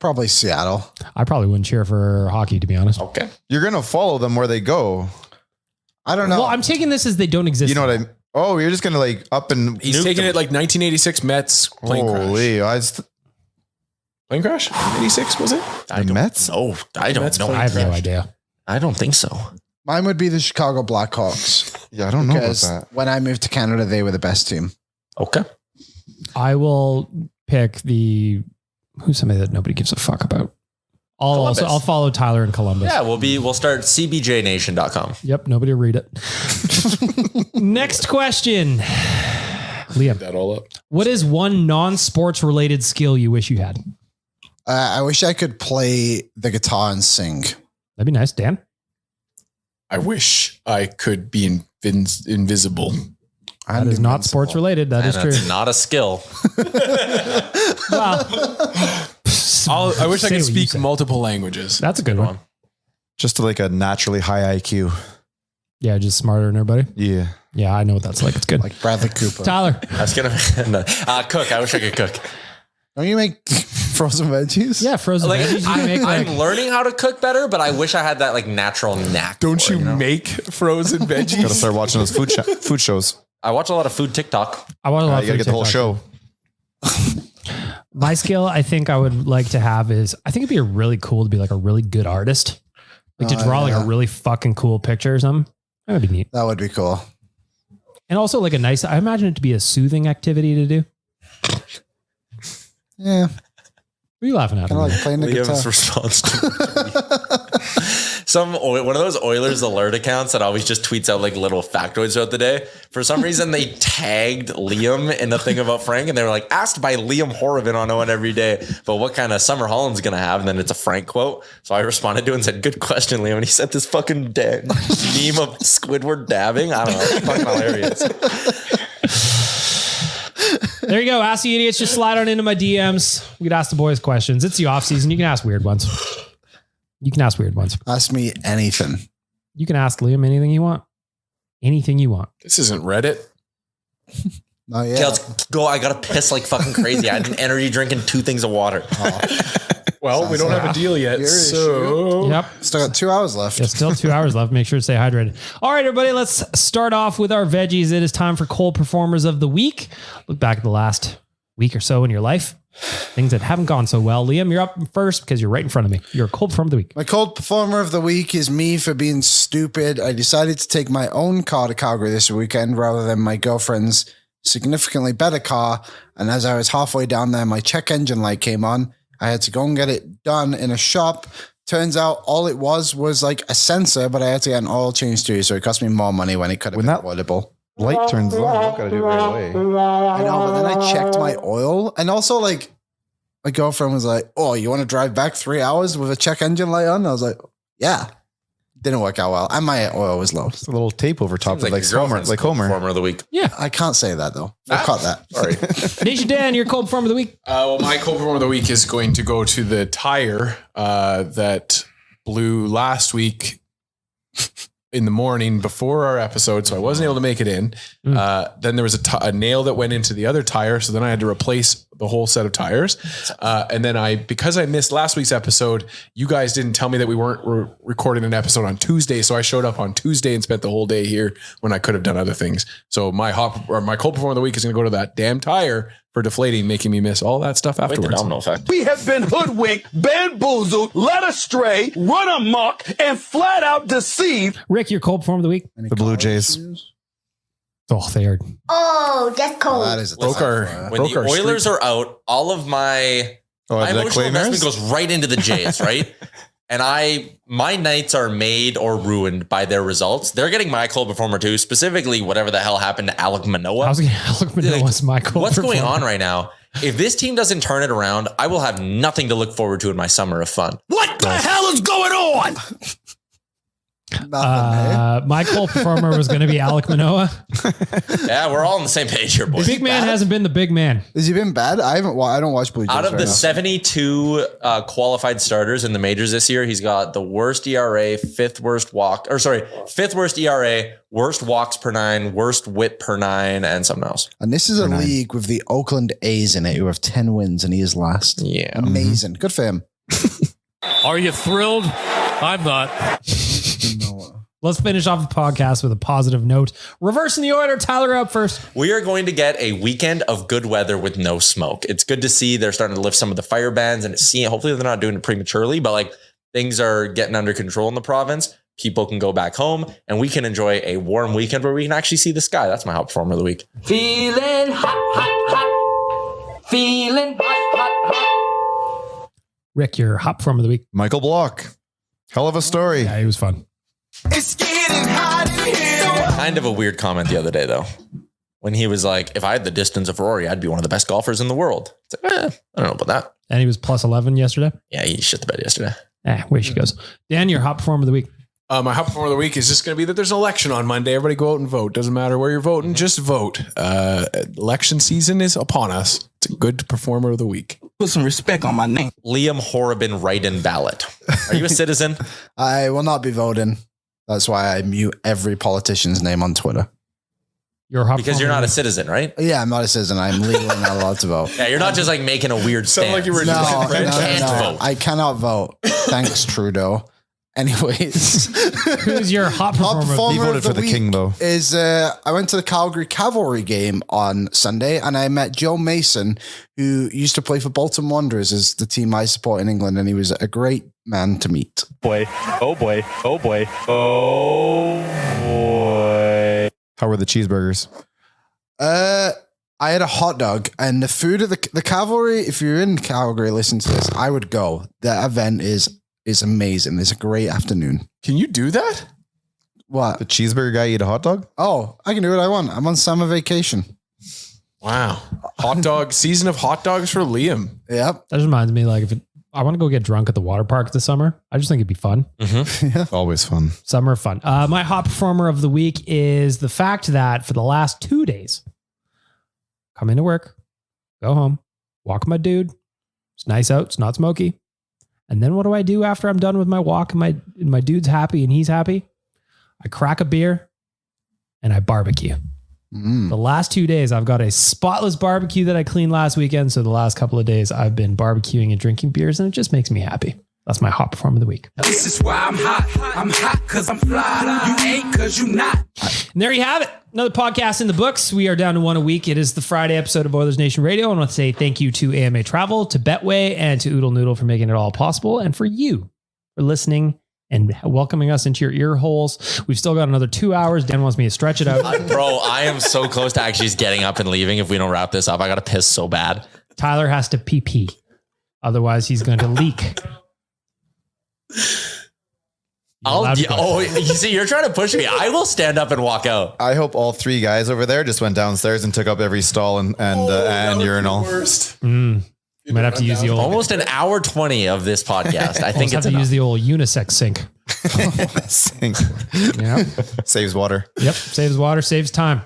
Probably Seattle. I probably wouldn't cheer for hockey, to be honest. Okay. You're going to follow them where they go. I don't know. Well, I'm taking this as they don't exist. You know what I Oh, you're just going to like up and He's nuke taking them. it like 1986 Mets plane crash. Holy, Plane crash? 86 was it? the Mets? No, I don't That's know. fine. I have no idea. I don't think so. Mine would be the Chicago Blackhawks. Yeah, I don't know about Because that. when I moved to Canada, they were the best team. Okay. I will pick who's somebody that nobody gives a fuck about. Columbus. I'll follow Tyler in Columbus. Yeah, we'll start cbjnation.com. Yep, nobody will read it. Next question. Liam, That all up. what is one non-sports related skill you wish you had? I wish I could play the guitar and sing. That'd be nice. Dan? I wish I could be invisible. That is not sports related. That is That's true. not a skill. Well, I wish I say could what you speak say. multiple languages. That's a good one. Just like a naturally high IQ. Yeah, just smarter than everybody. Yeah. Yeah, I know what that's like. It's good. Like Bradley Cooper. Tyler. I was gonna cook. I wish I could cook. Don't you make frozen veggies? Yeah, frozen Like, veggies. You can make like, I'm learning how to cook better, but I wish I had that like natural knack. Don't for you it, know? make frozen Gotta veggies? start watching those food shows. I watch a lot of food TikTok. I want a lot You gotta get the whole show. My skill, I think I would like to have is, I think it'd be really cool to be like a really good artist. Like to draw like a really fucking cool picture or something. That would be neat. That would be cool. And also like a nice, I imagine it to be a soothing activity to do. Yeah. What are you laughing at? Kind of like playing the guitar. Liam's response to one of those Oilers alert accounts that always just tweets out like little factoids throughout the day. For some reason, they tagged Liam in the thing about Frank, and they were like, asked by Liam Horvin on ON Every Day, but what kind of summer Holland's gonna have? And then it's a Frank quote. So I responded to it and said, "Good question, Liam." And he sent this fucking meme of Squidward dabbing. I don't know. It's fucking hilarious. There you go. Ask the idiots. Just slide on into my DMs. We could ask the boys questions. It's the off season. You can ask weird ones. Ask me anything. You can ask Liam anything you want. Anything you want. This isn't Reddit. Not yet. Okay, let's go. I gotta piss like fucking crazy. I had an energy drink and 2 things of water. Well, we don't have a deal yet, Your so Yep. Still got 2 hours left. Yeah, still 2 hours left. Make sure to stay hydrated. All right, everybody, let's start off with our veggies. It is time for cold performers of the week. Look back at the last week or so in your life. Things that haven't gone so well. Liam, you're up first because you're right in front of me. You're a cold performer of the week. My cold performer of the week is me for being stupid. I decided to take my own car to Calgary this weekend rather than my girlfriend's significantly better car. And as I was halfway down there, my check engine light came on. I had to go and get it done in a shop. Turns out all it was like a sensor, but I had to get an oil change too. So it cost me more money when it could have been avoidable. Light turns on. You gotta do it right away. I know, but then I checked my oil. And also like my girlfriend was like, "Oh, you want to drive back 3 hours with a check engine light on?" I was like, "Yeah." Didn't work out well. And my oil was low. It's a little tape over top of like your Homer. girlfriend's Like cold Homer. performer of the week. I can't say that though. We'll cut that. Sorry. Nation Dan, your cold performer of the week. well, my cold performer of the week is going to go to the tire that blew last week in the morning before our episode, so I wasn't able to make it in. Then there was a nail that went into the other tire, so then I had to replace the whole set of tires. And then because I missed last week's episode, you guys didn't tell me that we weren't recording an episode on Tuesday, so I showed up on Tuesday and spent the whole day here when I could have done other things. So my cold performer of the week is going to go to that damn tire for deflating, making me miss all that stuff Wait, the afterwards. domino effect. We have been hoodwinked, bamboozled, led astray, run amok, and flat out deceived. Rick, your cold performer of the week. The Blue Jays. Oh, they are. Oh, that's cold. That is a Broke our When the Oilers are out, all of my Oh, did I emotional claim investment yours? goes right into the Jays, right? And my nights are made or ruined by their results. They're getting my cold performer too, specifically whatever the hell happened to Alec Manoah. I was going to Alec Manoah was my cold What's performer. going on right now? If this team doesn't turn it around, I will have nothing to look forward to in my summer of fun. What the hell is going on? My cold performer was going to be Alec Manoah. Yeah, we're all on the same page here, The boys. big man hasn't been the big man. Has he been bad? I don't watch Blue Jays. Out of right the now. 72 qualified starters in the majors this year, he's got the worst ERA, fifth worst ERA, worst walks per 9, worst whip per 9, and something else. And this is a league with the Oakland A's in it who have 10 wins and he is last. Yeah. Amazing. Good for him. Are you thrilled? I'm not. Let's finish off the podcast with a positive note. Reversing the order. Tyler, up first. We are going to get a weekend of good weather with no smoke. It's good to see they're starting to lift some of the fire bans and hopefully they're not doing it prematurely, but like things are getting under control in the province. People can go back home and we can enjoy a warm weekend where we can actually see the sky. That's my hot performer of the week. Feeling hot, hot, hot. Feeling hot, hot, hot. Rick, your hot performer of the week. Michael Block. Hell of a story. Yeah, he was fun. It's getting hot in here. Kind of a weird comment the other day, though, when he was like, if I had the distance of Rory, I'd be one of the best golfers in the world. It's like, I don't know about that. And he was plus 11 yesterday. Yeah, he shit the bed yesterday. Way she goes. Dan, your hot performer of the week. My hot performer of the week is just going to be that there's an election on Monday. Everybody go out and vote. Doesn't matter where you're voting, just vote. Election season is upon us. It's a good performer of the week. Put some respect on my name. Liam Horrobin write-in ballot. Are you a citizen? I will not be voting. That's why I mute every politician's name on Twitter. Your hot Because you're not a citizen, right? Yeah, I'm not a citizen. I'm legally not allowed to vote. Yeah, you're not just like making a weird Sound stand. like you were No, can't vote. I cannot vote. Thanks, Trudeau. Anyways, Who's your hot performer? He voted for the king, though. Is I went to the Calgary Cavalry game on Sunday and I met Joe Mason, who used to play for Bolton Wanderers, as the team I support in England, and he was a great man to meet. Boy, oh boy, oh boy, oh boy. How were the cheeseburgers? I had a hot dog, and the food of the Cavalry. If you're in Calgary, listen to this. I would go. The event is amazing. It's a great afternoon. Can you do that? What? The cheeseburger guy eat a hot dog? Oh, I can do what I want. I'm on summer vacation. Wow. Hot dog season of hot dogs for Liam. Yep. That just reminds me, like, if I want to go get drunk at the water park this summer, I just think it'd be fun. Always fun. Summer fun. My hot performer of the week is the fact that for the last 2 days, come into work, go home, walk with my dude. It's nice out. It's not smoky. And then what do I do after I'm done with my walk and my dude's happy and he's happy? I crack a beer and I barbecue. The last 2 days, I've got a spotless barbecue that I cleaned last weekend. So the last couple of days, I've been barbecuing and drinking beers, and it just makes me happy. That's my hot performer of the week. This is why I'm hot. I'm hot because I'm fly. You ain't because you not. And there you have it. Another podcast in the books. We are down to one a week. It is the Friday episode of Oilersnation Radio. I want to say thank you to AMA Travel, to Betway, and to Oodle Noodle for making it all possible, and for you for listening and welcoming us into your ear holes. We've still got another 2 hours. Dan wants me to stretch it out. Bro, I am so close to actually just getting up and leaving if we don't wrap this up. I got to piss so bad. Tyler has to pee. Otherwise, he's going to leak. You see, you're trying to push me. I will stand up and walk out. I hope all three guys over there just went downstairs and took up every stall and urinal. You might have to use the old. Almost an hour 20 of this podcast. I think it's have to use the old unisex sink. Sink. Yeah. Saves water. Yep. Saves water, saves time.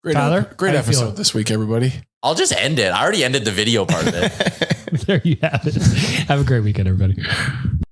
Tyler, great how you episode feeling? this week, everybody. I'll just end it. I already ended the video part of it. There you have it. Have a great weekend, everybody.